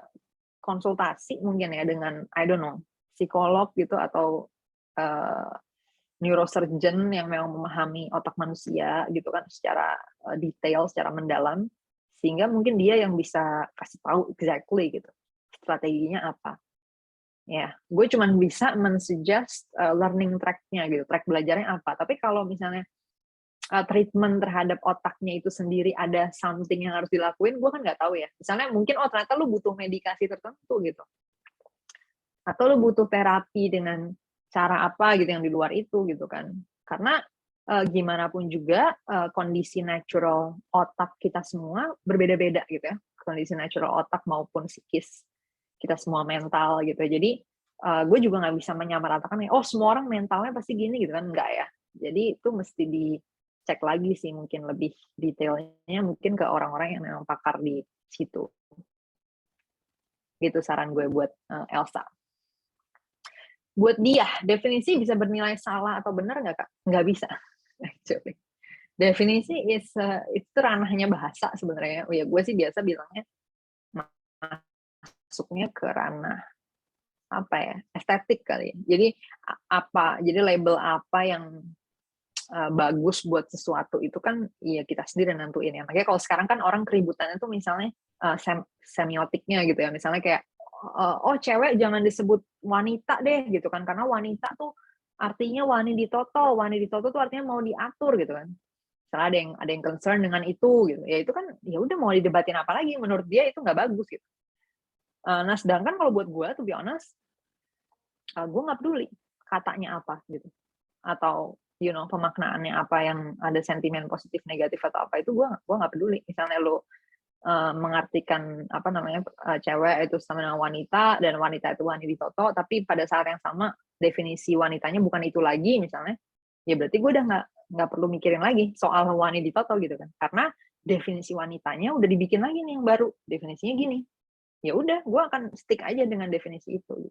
konsultasi mungkin ya dengan I don't know psikolog gitu atau neurosurgeon yang memang memahami otak manusia gitu kan secara detail, secara mendalam, sehingga mungkin dia yang bisa kasih tahu exactly gitu strateginya apa. Ya, gue cuma bisa mensuggest learning track-nya gitu, track belajarnya apa. Tapi kalau misalnya treatment terhadap otaknya itu sendiri ada something yang harus dilakuin, gue kan nggak tahu ya. Misalnya mungkin ternyata lu butuh medikasi tertentu gitu, atau lu butuh terapi dengan cara apa gitu yang di luar itu gitu kan. Karena gimana pun juga kondisi natural otak kita semua berbeda-beda gitu ya. Kondisi natural otak maupun psikis kita semua mental gitu. Jadi gue juga nggak bisa menyamaratakan oh semua orang mentalnya pasti gini gitu kan, enggak ya. Jadi itu mesti dicek lagi sih mungkin lebih detailnya mungkin ke orang-orang yang memang pakar di situ. Gitu saran gue buat Elsa. Buat dia, definisi bisa bernilai salah atau benar nggak, Kak? Nggak bisa, actually. Definisi itu ranahnya bahasa sebenarnya. Oh ya, gue sih biasa bilangnya masuknya ke ranah apa ya, estetik kali ya. Jadi label apa yang bagus buat sesuatu itu kan ya kita sendiri nentuin ya. Makanya kalau sekarang kan orang keributannya tuh misalnya semiotiknya gitu ya. Misalnya kayak oh cewek jangan disebut wanita deh gitu kan, karena wanita tuh artinya wani ditoto tuh artinya mau diatur gitu kan. Misalnya ada yang concern dengan itu gitu. Ya itu kan ya udah mau didebatin apa lagi, menurut dia itu nggak bagus gitu. Nah sedangkan kalau buat gue to be honest, gue nggak peduli katanya apa gitu, atau pemaknaannya apa yang ada sentimen positif negatif atau apa itu gue nggak peduli. Misalnya lo mengartikan apa namanya cewek itu sama dengan wanita dan wanita itu wani ditoto, tapi pada saat yang sama definisi wanitanya bukan itu lagi misalnya, ya berarti gue udah nggak perlu mikirin lagi soal wani ditoto gitu kan, karena definisi wanitanya udah dibikin lagi nih yang baru, definisinya gini. Ya udah, gue akan stick aja dengan definisi itu.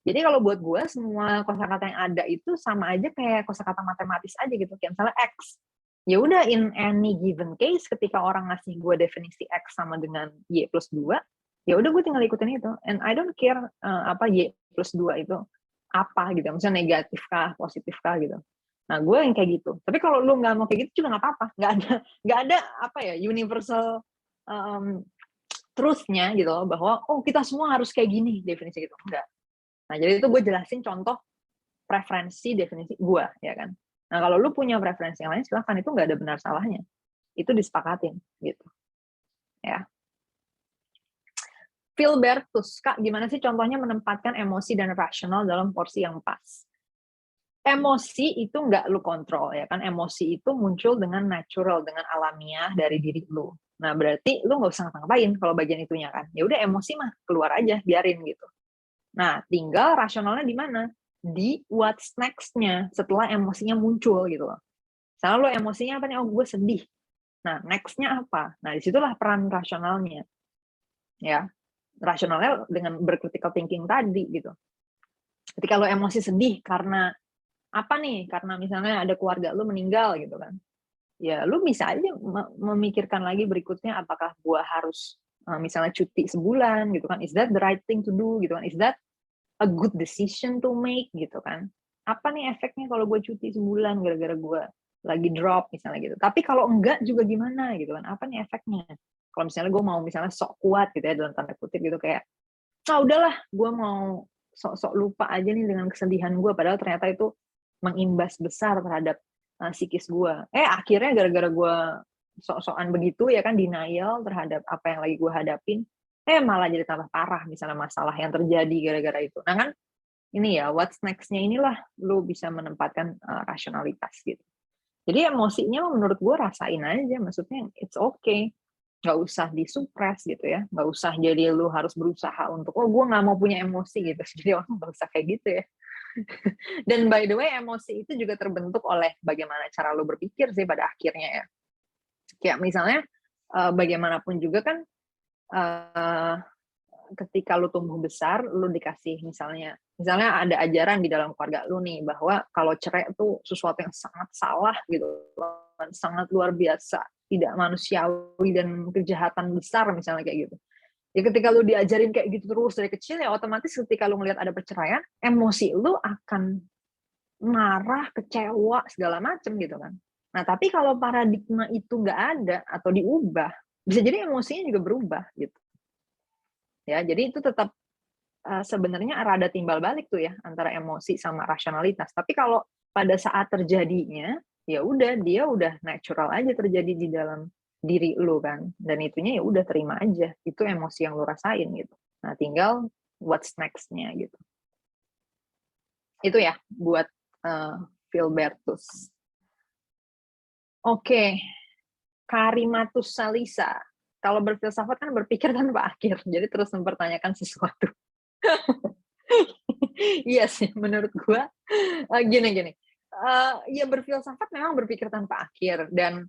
Jadi kalau buat gue semua kosakata yang ada itu sama aja kayak kosakata matematis aja gitu. Kayak misalnya X. Ya udah in any given case ketika orang ngasih gue definisi X sama dengan Y plus 2, ya udah gue tinggal ikutin itu. And I don't care apa Y plus 2 itu apa gitu. Misalnya negatif kah, positif kah gitu. Nah gue yang kayak gitu. Tapi kalau lu nggak mau kayak gitu juga nggak apa-apa. Nggak ada apa ya universal truth-nya gitu loh, bahwa oh kita semua harus kayak gini definisi gitu. Enggak. Nah, jadi itu gue jelasin contoh preferensi definisi gue, ya kan. Nah, kalau lu punya preferensi yang lain, silahkan, itu nggak ada benar salahnya. Itu disepakatin, gitu. Ya. Philbertus, Kak, gimana sih contohnya menempatkan emosi dan rasional dalam porsi yang pas? Emosi itu nggak lu kontrol, ya kan. Emosi itu muncul dengan natural, dengan alamiah dari diri lu. Nah, berarti lu nggak usah ngapain kalau bagian itunya kan. Ya udah emosi mah keluar aja, biarin gitu. Nah, tinggal rasionalnya di mana? Di what's next-nya setelah emosinya muncul gitu loh. Misalnya lo emosinya apa nih? Oh, gue sedih. Nah, next-nya apa? Nah, disitulah peran rasionalnya. Ya, rasionalnya dengan bercritical thinking tadi gitu. Ketika lo emosi sedih karena apa nih? Karena misalnya ada keluarga lo meninggal gitu kan. Ya, lo bisa aja memikirkan lagi berikutnya, apakah gue harus misalnya cuti sebulan gitu kan. Is that the right thing to do gitu kan? Is that a good decision to make gitu kan. Apa nih efeknya kalau gue cuti sebulan gara-gara gue lagi drop misalnya gitu. Tapi kalau enggak juga gimana gitu kan. Apa nih efeknya? Kalau misalnya gue mau misalnya sok kuat gitu ya dalam tanda kutip gitu kayak, udahlah gue mau sok-sok lupa aja nih dengan kesedihan gue. Padahal ternyata itu mengimbas besar terhadap psikis gue. Akhirnya gara-gara gue sok-sokan begitu ya kan, denial terhadap apa yang lagi gue hadapin, malah jadi tambah parah misalnya masalah yang terjadi gara-gara itu. Nah kan ini ya what's next-nya inilah lu bisa menempatkan rasionalitas gitu. Jadi emosinya menurut gue rasain aja, maksudnya it's okay. nggak usah disupres gitu ya, nggak usah jadi lu harus berusaha untuk, oh gue nggak mau punya emosi gitu, jadi orang nggak usah kayak gitu ya. Dan by the way, emosi itu juga terbentuk oleh bagaimana cara lu berpikir sih pada akhirnya ya. Kayak misalnya, bagaimanapun juga kan, ketika lu tumbuh besar, lu dikasih misalnya ada ajaran di dalam keluarga lu nih, bahwa kalau cerai itu sesuatu yang sangat salah gitu, sangat luar biasa, tidak manusiawi dan kejahatan besar misalnya kayak gitu. Ya ketika lu diajarin kayak gitu terus dari kecil, ya otomatis ketika lu ngelihat ada perceraian, emosi lu akan marah, kecewa, segala macem gitu kan. Nah, tapi kalau paradigma itu nggak ada atau diubah, bisa jadi emosinya juga berubah gitu. Ya, jadi itu tetap sebenarnya rada timbal balik tuh ya antara emosi sama rasionalitas. Tapi kalau pada saat terjadinya, ya udah dia udah natural aja terjadi di dalam diri lu kan. Dan itunya ya udah terima aja. Itu emosi yang lu rasain gitu. Nah, tinggal what's next-nya gitu. Itu ya buat Filbertus. Oke. Karimatus Salisa. Kalau berfilsafat kan berpikir tanpa akhir, jadi terus mempertanyakan sesuatu. Iya sih, menurut gua gini. Ya berfilsafat memang berpikir tanpa akhir dan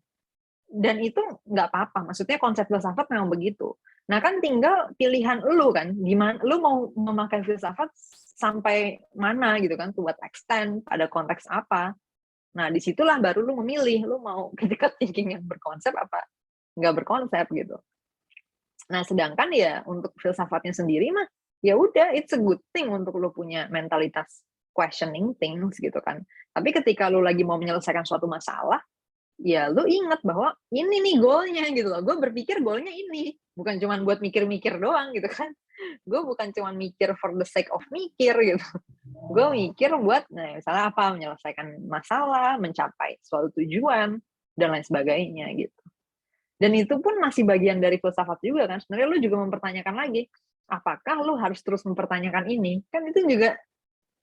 itu nggak apa-apa. Maksudnya konsep filsafat memang begitu. Nah kan tinggal pilihan lu kan, gimana lu mau memakai filsafat sampai mana gitu kan, to what extent, pada konteks apa. Nah disitulah baru lu memilih, lu mau critical thinking yang berkonsep apa nggak berkonsep gitu. Nah sedangkan ya untuk filsafatnya sendiri mah ya udah, it's a good thing untuk lu punya mentalitas questioning things gitu kan. Tapi ketika lu lagi mau menyelesaikan suatu masalah, ya lu inget bahwa ini nih goalnya gitu loh. Gue berpikir goalnya ini, bukan cuma buat mikir-mikir doang gitu kan. Gue bukan cuma mikir for the sake of mikir gitu. Gue mikir buat, nah misalnya apa, menyelesaikan masalah, mencapai suatu tujuan, dan lain sebagainya gitu. Dan itu pun masih bagian dari filsafat juga kan. Sebenarnya lu juga mempertanyakan lagi, apakah lu harus terus mempertanyakan ini? Kan itu juga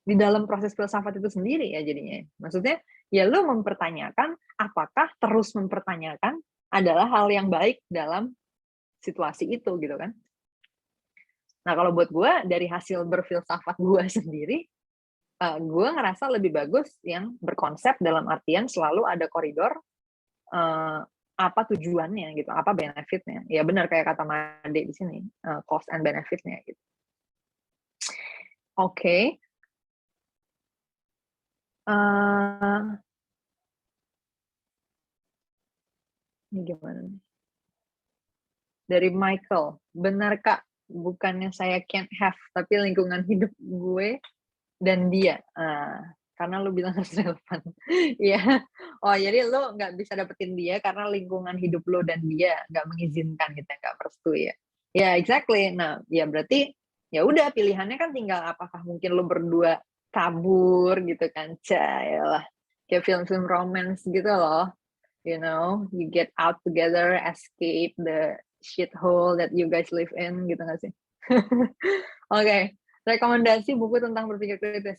di dalam proses filsafat itu sendiri ya jadinya. Maksudnya, ya lu mempertanyakan apakah terus mempertanyakan adalah hal yang baik dalam situasi itu gitu kan. Nah kalau buat gue, dari hasil berfilsafat gue sendiri, gue ngerasa lebih bagus yang berkonsep dalam artian selalu ada koridor, apa tujuannya gitu, apa benefitnya. Ya benar kayak kata Made di sini, cost and benefitnya gitu. Oke. Ini gimana nih? Dari Michael, benar Kak, bukannya saya can't have, tapi lingkungan hidup gue dan dia. Karena lu bilang harus relevan. Iya. Oh, jadi lu nggak bisa dapetin dia karena lingkungan hidup lu dan dia nggak mengizinkan gitu, nggak merestui ya. Ya, exactly. Nah, ya berarti ya udah pilihannya kan tinggal apakah mungkin lu berdua kabur gitu kan. Cayalah. Kayak film-film romance gitu loh. You know, you get out together, escape the shithole that you guys live in gitu nggak sih? Oke. Rekomendasi buku tentang berpikir kritis.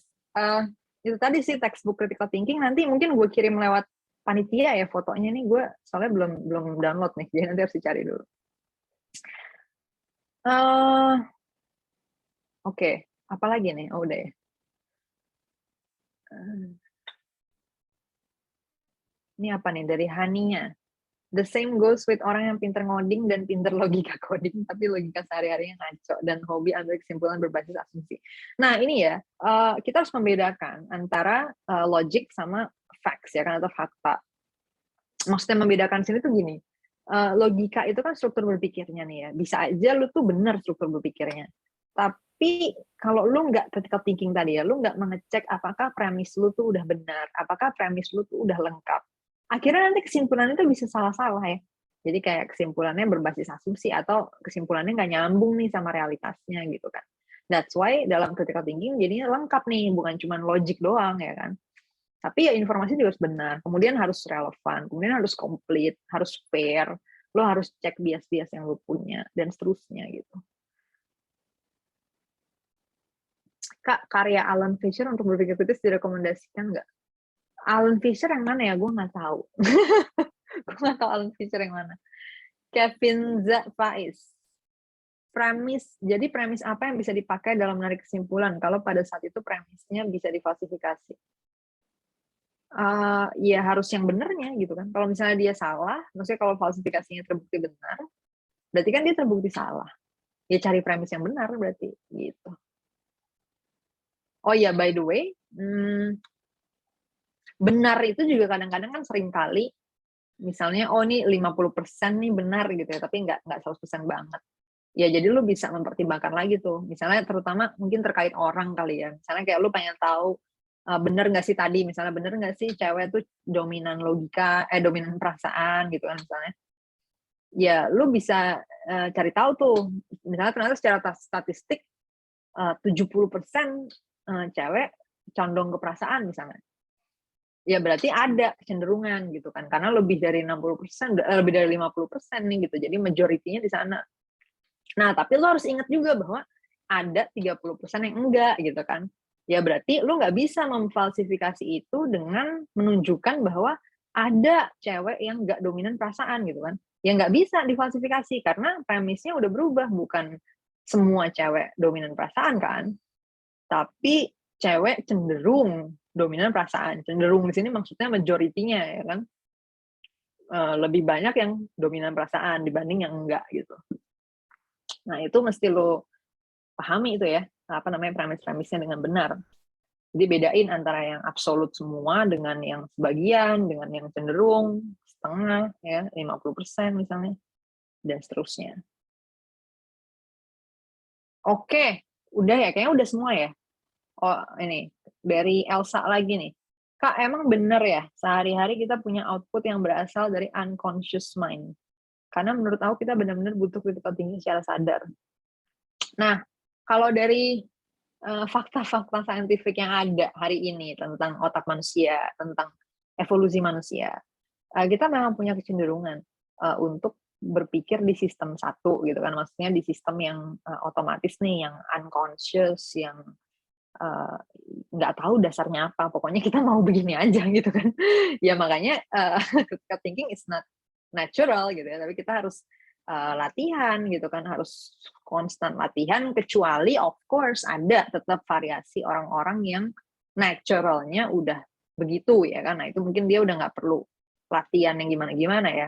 Itu tadi sih textbook critical thinking, nanti mungkin gue kirim lewat panitia ya fotonya nih, gue soalnya belum download nih, jadi nanti harus dicari dulu. Oke, apa lagi nih? Oh udah ya. Ini apa nih dari Hania? The same goes with orang yang pinter ngoding dan pinter logika coding, tapi logika sehari-harinya ngaco dan hobi ambil kesimpulan berbasis asumsi. Nah ini ya, kita harus membedakan antara logic sama facts ya kan, atau fakta. Maksudnya membedakan sini tuh gini, logika itu kan struktur berpikirnya nih ya, bisa aja lu tuh benar struktur berpikirnya. Tapi kalau lu nggak critical thinking tadi ya, lu nggak mengecek apakah premis lu tuh udah benar, apakah premis lu tuh udah lengkap, akhirnya nanti kesimpulannya itu bisa salah-salah ya. Jadi kayak kesimpulannya berbasis asumsi atau kesimpulannya nggak nyambung nih sama realitasnya gitu kan. That's why dalam critical thinking jadinya lengkap nih, bukan cuma logik doang ya kan. Tapi ya informasi juga harus benar, kemudian harus relevan, kemudian harus komplit, harus fair, lo harus cek bias-bias yang lo punya, dan seterusnya gitu. Kak, karya Alan Fisher untuk berpikir kritis direkomendasikan nggak? Alan Fisher yang mana ya? Gue nggak tahu. Gue nggak tahu Alan Fisher yang mana. Kevin Faiz. Jadi premis apa yang bisa dipakai dalam menarik kesimpulan kalau pada saat itu premisnya bisa difalsifikasi? Ya harus yang benernya gitu kan. Kalau misalnya dia salah, maksudnya kalau falsifikasinya terbukti benar, berarti kan dia terbukti salah. Ya cari premis yang benar berarti gitu. Oh ya, by the way, benar itu juga kadang-kadang kan sering kali misalnya ini 50% nih benar gitu ya, tapi nggak 100% banget. Ya jadi lu bisa mempertimbangkan lagi tuh. Misalnya terutama mungkin terkait orang kali ya. Misalnya kayak lu pengen tahu bener nggak sih tadi, misalnya bener nggak sih cewek tuh dominan dominan perasaan gitu kan misalnya. Ya lu bisa cari tahu tuh. Misalnya ternyata secara statistik 70% cewek condong ke perasaan misalnya. Ya berarti ada kecenderungan gitu kan, karena lebih dari 60%, lebih dari 50% nih gitu. Jadi majority-nya di sana. Nah, tapi lo harus ingat juga bahwa ada 30% yang enggak gitu kan. Ya berarti lo nggak bisa memfalsifikasi itu dengan menunjukkan bahwa ada cewek yang nggak dominan perasaan gitu kan. Ya nggak bisa difalsifikasi karena premisnya udah berubah, bukan semua cewek dominan perasaan kan. Tapi cewek cenderung dominan perasaan. Cenderung di sini maksudnya majority-nya ya kan. Lebih banyak yang dominan perasaan dibanding yang enggak gitu. Nah, itu mesti lo pahami itu ya, apa namanya, premis-premisnya dengan benar. Jadi bedain antara yang absolut semua dengan yang sebagian, dengan yang cenderung, setengah, ya, 50% misalnya, dan seterusnya. Oke, udah ya, kayaknya udah semua ya. Oh, ini, dari Elsa lagi nih. Kak, emang bener ya, sehari-hari kita punya output yang berasal dari unconscious mind? Karena menurut aku kita benar-benar butuh critical thinking secara sadar. Nah, kalau dari fakta-fakta saintifik yang ada hari ini tentang otak manusia, tentang evolusi manusia, kita memang punya kecenderungan untuk berpikir di sistem satu gitu kan, maksudnya di sistem yang otomatis nih, yang unconscious, yang nggak tahu dasarnya apa, pokoknya kita mau begini aja gitu kan. Ya makanya critical thinking is not natural gitu ya, tapi kita harus latihan gitu kan, harus konstan latihan, kecuali of course ada tetap variasi orang-orang yang naturalnya udah begitu ya kan. Nah itu mungkin dia udah nggak perlu latihan yang gimana-gimana ya.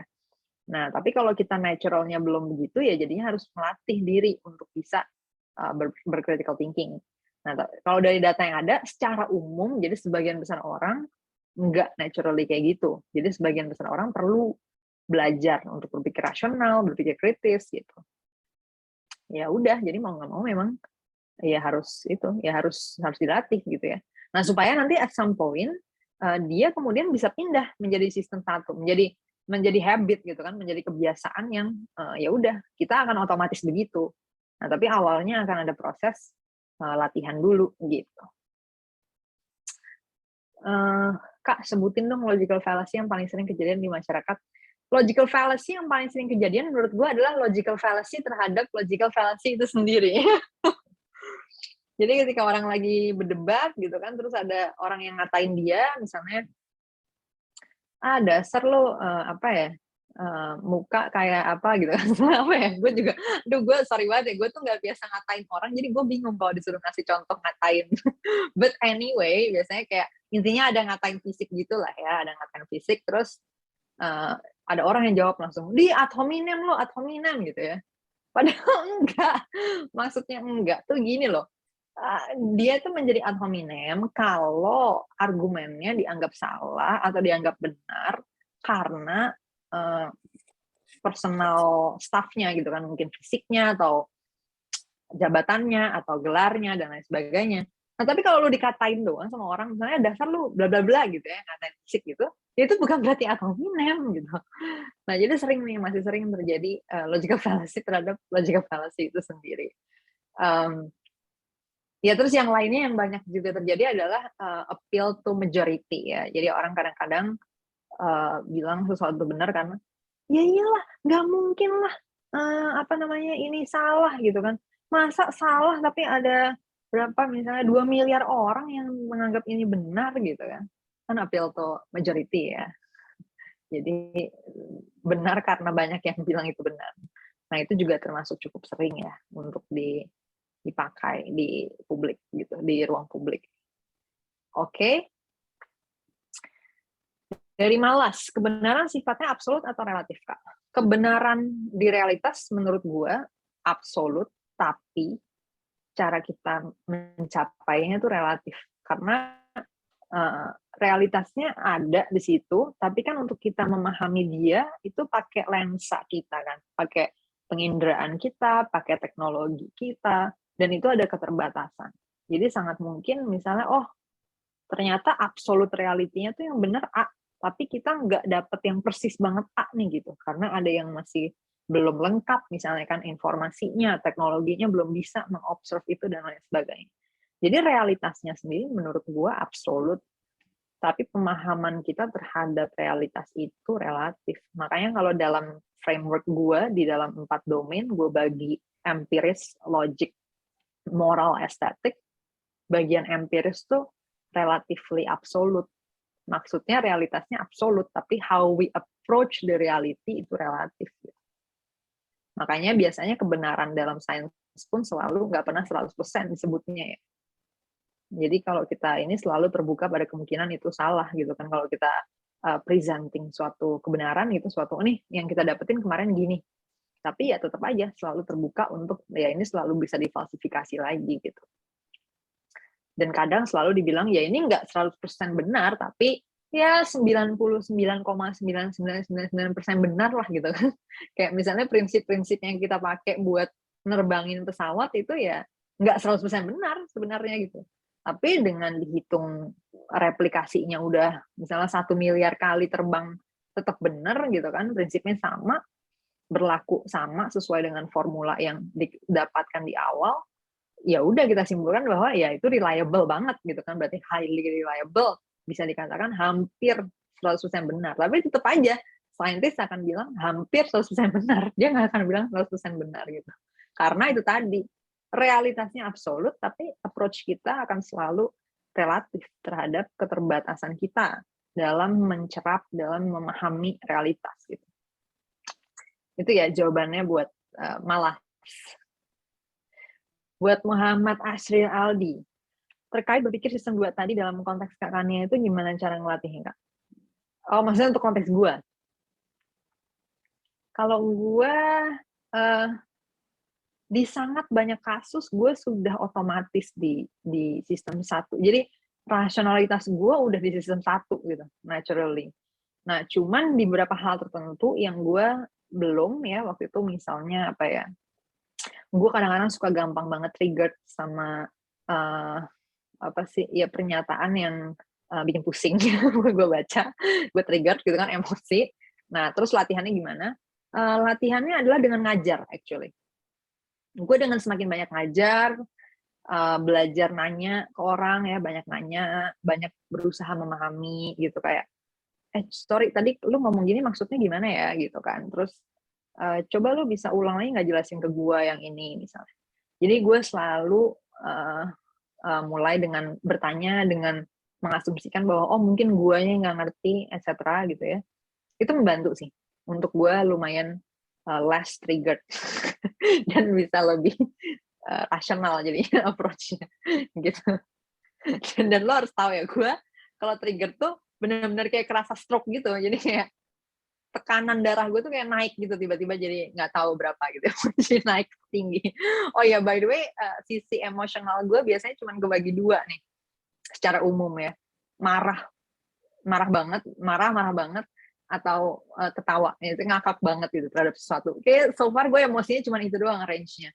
Nah tapi kalau kita naturalnya belum begitu ya jadinya harus melatih diri untuk bisa bercritical thinking. Nah kalau dari data yang ada secara umum jadi sebagian besar orang nggak naturally kayak gitu. Jadi sebagian besar orang perlu belajar untuk berpikir rasional, berpikir kritis gitu. Ya udah, jadi mau nggak mau memang ya harus dilatih gitu ya. Nah supaya nanti at some point dia kemudian bisa pindah menjadi sistem satu, menjadi habit gitu kan, menjadi kebiasaan yang ya udah kita akan otomatis begitu. Nah tapi awalnya akan ada proses latihan dulu gitu. Kak, sebutin dong logical fallacy yang paling sering kejadian di masyarakat. Logical fallacy yang paling sering kejadian menurut gue adalah logical fallacy terhadap logical fallacy itu sendiri. Jadi ketika orang lagi berdebat gitu kan, terus ada orang yang ngatain dia, misalnya, dasar lo apa ya, muka kayak apa gitu kan, apa ya, gue juga, gue sorry banget ya, gue tuh nggak biasa ngatain orang, jadi gue bingung kalau disuruh ngasih contoh ngatain. But anyway, biasanya kayak intinya ada ngatain fisik gitu lah ya, ada ngatain fisik, terus ada orang yang jawab langsung, di ad hominem lo, ad hominem gitu ya. Padahal enggak, maksudnya enggak tuh gini loh, dia tuh menjadi ad hominem kalau argumennya dianggap salah atau dianggap benar karena personal staff-nya gitu kan, mungkin fisiknya atau jabatannya atau gelarnya dan lain sebagainya. Nah tapi kalau lu dikatain doang sama orang misalnya dasar lu bla bla bla gitu ya, ngatain fisik gitu, itu bukan berarti ad hominem gitu. Nah jadi masih sering terjadi logical fallacy terhadap logical fallacy itu sendiri. Ya terus yang lainnya yang banyak juga terjadi adalah appeal to majority ya. Jadi orang kadang-kadang bilang sesuatu benar karena ya iyalah nggak mungkin lah apa namanya ini salah gitu kan. Masa salah tapi ada berapa misalnya 2 miliar orang yang menganggap ini benar gitu kan. Kan appeal to majority ya. Jadi benar karena banyak yang bilang itu benar. Nah, itu juga termasuk cukup sering ya untuk dipakai di publik gitu, di ruang publik. Oke. Dari malas, kebenaran sifatnya absolut atau relatif, Kak? Kebenaran di realitas menurut gua absolut, tapi cara kita mencapainya itu relatif. Karena realitasnya ada di situ, tapi kan untuk kita memahami dia itu pakai lensa kita kan, pakai penginderaan kita, pakai teknologi kita, dan itu ada keterbatasan. Jadi sangat mungkin misalnya, oh ternyata absolute reality-nya tuh yang benar A, tapi kita nggak dapet yang persis banget A nih gitu, karena ada yang masih belum lengkap misalnya kan informasinya, teknologinya belum bisa mengobserv itu dan lain sebagainya. Jadi realitasnya sendiri menurut gua absolut, tapi pemahaman kita terhadap realitas itu relatif. Makanya kalau dalam framework gua di dalam 4 domain, gua bagi empiris, logic, moral, estetik. Bagian empiris tuh relatively absolute. Maksudnya realitasnya absolut, tapi how we approach the reality itu relatif. Makanya biasanya kebenaran dalam sains pun selalu nggak pernah 100% disebutnya ya. Jadi kalau kita ini selalu terbuka pada kemungkinan itu salah gitu kan, kalau kita presenting suatu kebenaran gitu, suatu nih yang kita dapetin kemarin gini. Tapi ya tetap aja selalu terbuka untuk ya ini selalu bisa difalsifikasi lagi gitu. Dan kadang selalu dibilang ya ini nggak 100% benar, tapi ya 99,9999% benar lah gitu kan. Kayak misalnya prinsip-prinsip yang kita pakai buat nerbangin pesawat itu ya nggak 100% benar sebenarnya gitu. Tapi dengan dihitung replikasinya udah misalnya 1 miliar kali terbang tetap benar gitu kan, prinsipnya sama, berlaku sama sesuai dengan formula yang didapatkan di awal, ya udah kita simpulkan bahwa ya itu reliable banget gitu kan, berarti highly reliable, bisa dikatakan hampir 100% benar. Tapi tetap aja saintis akan bilang hampir 100% benar, dia nggak akan bilang 100% benar gitu. Karena itu tadi, realitasnya absolut, tapi approach kita akan selalu relatif terhadap keterbatasan kita dalam mencerap, dalam memahami realitas gitu. Itu ya jawabannya buat malas. Buat Muhammad Asril Aldi, terkait berpikir sistem 2 tadi dalam konteks Kak Kania itu gimana cara ngelatihnya, Kak? Oh, maksudnya untuk konteks gue? Kalau gue di sangat banyak kasus gue sudah otomatis di sistem 1. Jadi rasionalitas gue udah di sistem 1 gitu, naturally. Nah, cuman di beberapa hal tertentu yang gue belum ya, waktu itu misalnya apa ya, gue kadang-kadang suka gampang banget triggered sama apa sih ya pernyataan yang bikin pusing gue baca, gue triggered gitu kan, emosi. Nah, terus latihannya gimana? Latihannya adalah dengan ngajar actually. Gue dengan semakin banyak ngajar, belajar nanya ke orang ya, banyak nanya, banyak berusaha memahami gitu, kayak sorry tadi lu ngomong gini maksudnya gimana ya gitu kan, terus coba lu bisa ulang lagi nggak jelasin ke gue yang ini misalnya. Jadi gue selalu mulai dengan bertanya, dengan mengasumsikan bahwa oh mungkin guanya nggak ngerti etc gitu ya. Itu membantu sih untuk gue lumayan less triggered dan bisa lebih rasional jadi approach-nya gitu. Dan lo harus tahu ya, gue kalau trigger tuh benar-benar kayak kerasa stroke gitu, jadi kayak tekanan darah gue tuh kayak naik gitu tiba-tiba, jadi nggak tahu berapa gitu, jadi naik tinggi. Oh ya, by the way, sisi emosional gue biasanya cuma kebagi 2 nih secara umum ya, marah banget, marah banget, atau ketawa, itu ngakak banget gitu terhadap sesuatu. Kayak so far gue emosinya cuma itu doang range-nya.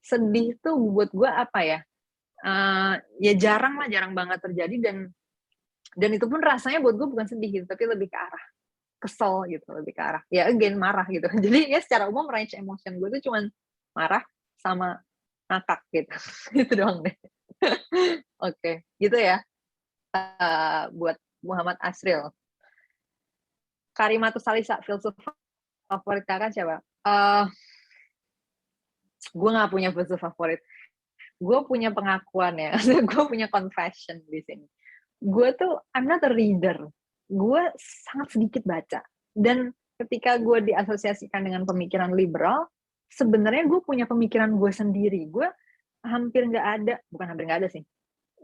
Sedih tuh buat gue apa ya? Ya jarang banget terjadi, dan itu pun rasanya buat gue bukan sedih gitu, tapi lebih ke arah kesel gitu, lebih ke arah ya again marah gitu. Jadi ya secara umum range emotion gue tuh cuman marah sama ngakak gitu. Itu doang deh. Oke, gitu ya. Buat Muhammad Asril. Karimatus Salisa, filsuf favorit kakak siapa? Gue nggak punya filsuf favorit. Gue punya pengakuan ya. Gue punya confession di sini. Gue tuh I'm not a reader. Gue sangat sedikit baca. Dan ketika gue diasosiasikan dengan pemikiran liberal, sebenarnya gue punya pemikiran gue sendiri. Gue hampir nggak ada, bukan hampir nggak ada sih,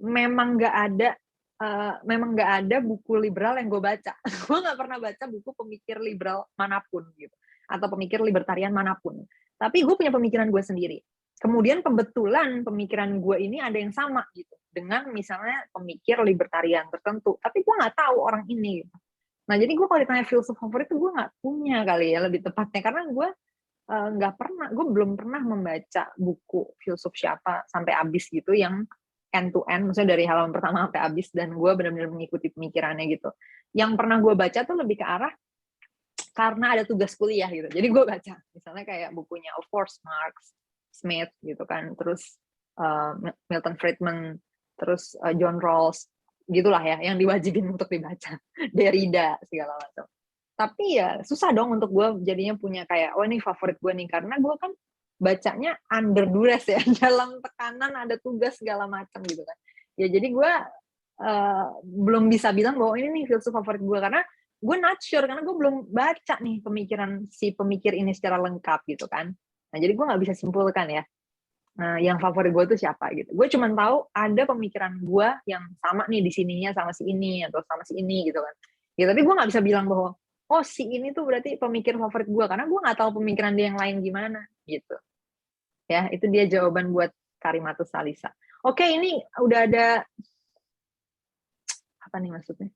memang nggak ada buku liberal yang gue baca. Gue nggak pernah baca buku pemikir liberal manapun gitu, atau pemikir libertarian manapun. Tapi gue punya pemikiran gue sendiri. Kemudian kebetulan pemikiran gue ini ada yang sama gitu dengan misalnya pemikir libertarian tertentu. Tapi gue nggak tahu orang ini. Gitu. Nah jadi gue kalau ditanya filsuf favorit itu gue nggak punya kali ya lebih tepatnya, karena gue gue belum pernah membaca buku filsuf siapa sampai habis gitu yang end to end, maksudnya dari halaman pertama sampai habis, dan gue benar-benar mengikuti pemikirannya gitu. Yang pernah gue baca tuh lebih ke arah karena ada tugas kuliah gitu, jadi gue baca misalnya kayak bukunya of course Marx, Smith gitu kan, terus Milton Friedman, terus John Rawls gitulah ya, yang diwajibin untuk dibaca. Derrida segala macam. Tapi ya susah dong untuk gue jadinya punya kayak, oh ini favorit gue nih, karena gue kan bacanya under duress ya, dalam tekanan, ada tugas segala macam gitu kan. Ya jadi gue belum bisa bilang bahwa ini nih filsuf favorit gue, karena gue not sure, karena gue belum baca nih pemikiran si pemikir ini secara lengkap gitu kan. Nah jadi gue nggak bisa simpulkan ya, yang favorit gue tuh siapa gitu. Gue cuma tahu ada pemikiran gue yang sama nih di sininya sama si ini atau sama si ini gitu kan. Ya tapi gue nggak bisa bilang bahwa oh si ini tuh berarti pemikir favorit gue, karena gue nggak tahu pemikiran dia yang lain gimana gitu. Ya itu dia jawaban buat Karimatus Salisa. Oke, ini udah ada apa nih maksudnya?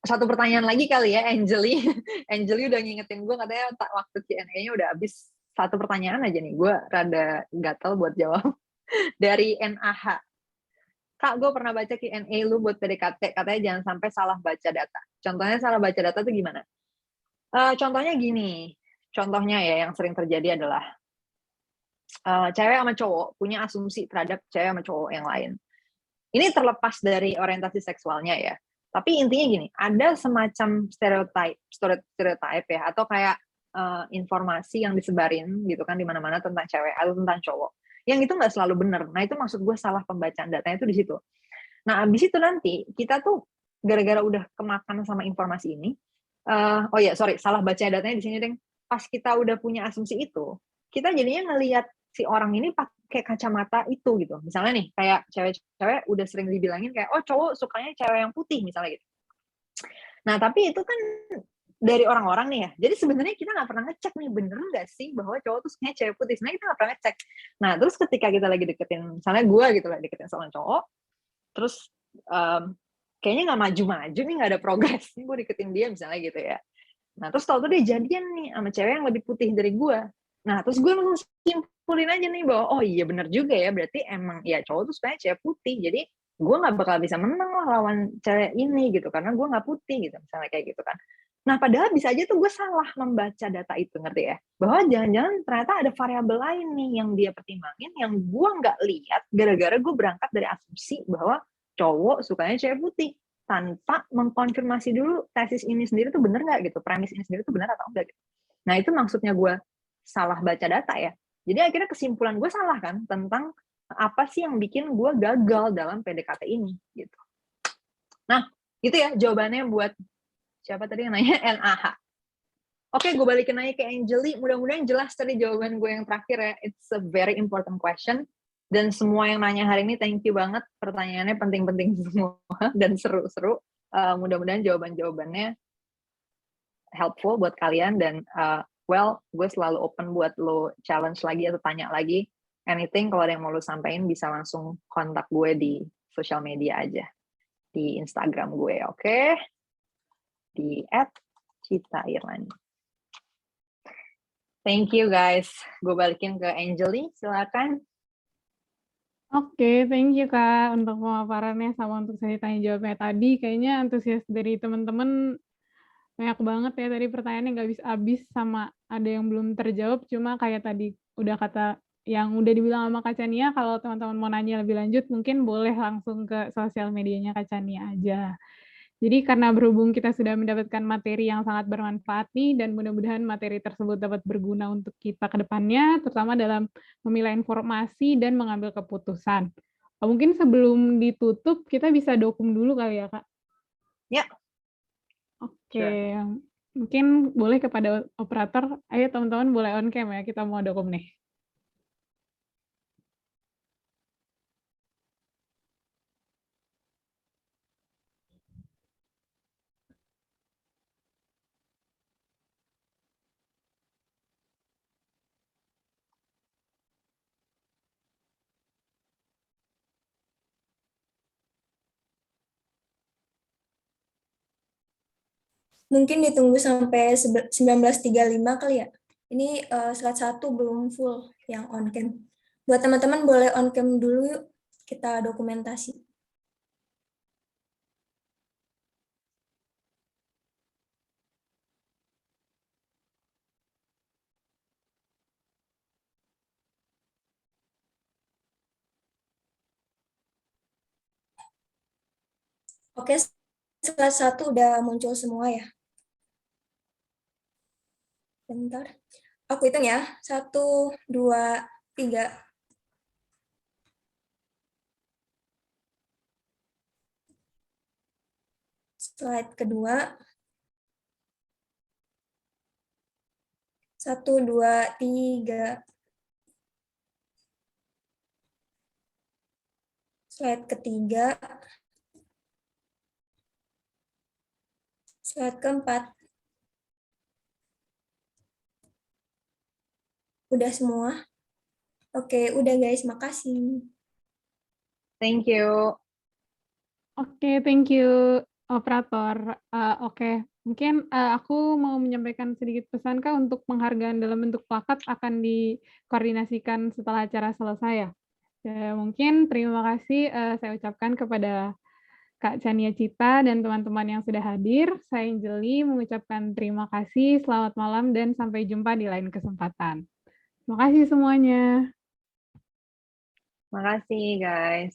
Satu pertanyaan lagi kali ya, Angeli. Angeli udah ngingetin gue katanya waktu Q&A-nya udah habis. Satu pertanyaan aja nih, gue rada gatel buat jawab. Dari NAH. Kak, gue pernah baca Q&A lu buat PDKT, katanya jangan sampai salah baca data. Contohnya salah baca data tuh gimana? Contohnya gini, contohnya ya yang sering terjadi adalah cewek sama cowok punya asumsi terhadap cewek sama cowok yang lain. Ini terlepas dari orientasi seksualnya ya. Tapi intinya gini, ada semacam stereotype ya, atau kayak informasi yang disebarin gitu kan di mana-mana tentang cewek atau tentang cowok. Yang itu nggak selalu benar. Nah itu maksud gue salah pembacaan datanya itu di situ. Nah abis itu nanti kita tuh gara-gara udah kemakan sama informasi ini, salah baca datanya di sini deng. Pas kita udah punya asumsi itu, kita jadinya ngelihat si orang ini pakai kacamata itu gitu. Misalnya nih, kayak cewek-cewek udah sering dibilangin kayak, oh cowok sukanya cewek yang putih misalnya gitu. Nah tapi itu kan dari orang-orang nih ya. Jadi sebenarnya kita nggak pernah ngecek nih, bener nggak sih bahwa cowok tuh sukanya cewek putih. Sebenarnya kita nggak pernah ngecek. Nah terus ketika kita lagi deketin, misalnya gue gitu lah, deketin sama cowok, terus kayaknya nggak maju-maju nih, nggak ada progres nih, gue deketin dia misalnya gitu ya. Nah terus tau tuh dia jadian nih sama cewek yang lebih putih dari gue. Nah terus gue langsung simpulin aja nih bahwa oh iya bener juga ya, berarti emang ya cowok tuh sebenarnya cewek putih, jadi gue nggak bakal bisa menang lah lawan cewek ini gitu, karena gue nggak putih gitu misalnya kayak gitu kan. Nah padahal bisa aja tuh gue salah membaca data itu, ngerti ya, bahwa jangan-jangan ternyata ada variabel lain nih yang dia pertimbangin yang gue nggak lihat, gara-gara gue berangkat dari asumsi bahwa cowok sukanya cewek putih tanpa mengkonfirmasi dulu tesis ini sendiri tuh bener nggak gitu, premis ini sendiri tuh benar atau enggak gitu. Nah itu maksudnya gue salah baca data ya. Jadi akhirnya kesimpulan gue salah kan tentang apa sih yang bikin gue gagal dalam PDKT ini gitu. Nah itu ya jawabannya buat siapa tadi yang nanya, NAH. Oke, gue balikin aja ke Angeli. Mudah-mudahan jelas tadi jawaban gue yang terakhir ya. It's a very important question. Dan semua yang nanya hari ini, thank you banget. Pertanyaannya penting-penting semua dan seru-seru. Mudah-mudahan jawaban-jawabannya helpful buat kalian. Dan gue selalu open buat lo challenge lagi atau tanya lagi. Anything, kalau ada yang mau lo sampaikan bisa langsung kontak gue di sosial media aja. Di Instagram gue, oke? Di @CitaIrlani. Thank you guys. Gue balikin ke Angeli, silakan. Oke, thank you Kak untuk pemaparannya sama untuk sesi tanya jawabnya tadi. Kayaknya antusias dari teman-teman banyak banget ya, tadi pertanyaannya nggak habis-habis, sama ada yang belum terjawab, cuma kayak tadi udah kata yang udah dibilang sama Kak Chania, kalau teman-teman mau nanya lebih lanjut mungkin boleh langsung ke sosial medianya Kak Chania aja. Jadi karena berhubung kita sudah mendapatkan materi yang sangat bermanfaat nih, dan mudah-mudahan materi tersebut dapat berguna untuk kita ke depannya, terutama dalam memilah informasi dan mengambil keputusan. Mungkin sebelum ditutup, kita bisa dokum dulu kali ya, Kak? Ya. Oke, mungkin boleh kepada operator, ayo teman-teman boleh on cam ya, kita mau dokum nih. Mungkin ditunggu sampai 19.35 kali ya. Ini slide 1 belum full yang on cam. Buat teman-teman boleh on cam dulu yuk, kita dokumentasi. Oke, slide 1 udah muncul semua ya. Bentar. Aku hitung ya. 1, 2, 3. Slide kedua. 1, 2, 3. Slide ketiga. Slide keempat. Udah semua? Oke, udah guys, makasih. Thank you. Oke, thank you operator. Oke, mungkin aku mau menyampaikan sedikit pesan Kak untuk penghargaan dalam bentuk plakat akan dikoordinasikan setelah acara selesai ya. Mungkin terima kasih saya ucapkan kepada Kak Chania Cita dan teman-teman yang sudah hadir. Saya Anjeli mengucapkan terima kasih, selamat malam, dan sampai jumpa di lain kesempatan. Terima kasih semuanya. Makasih guys.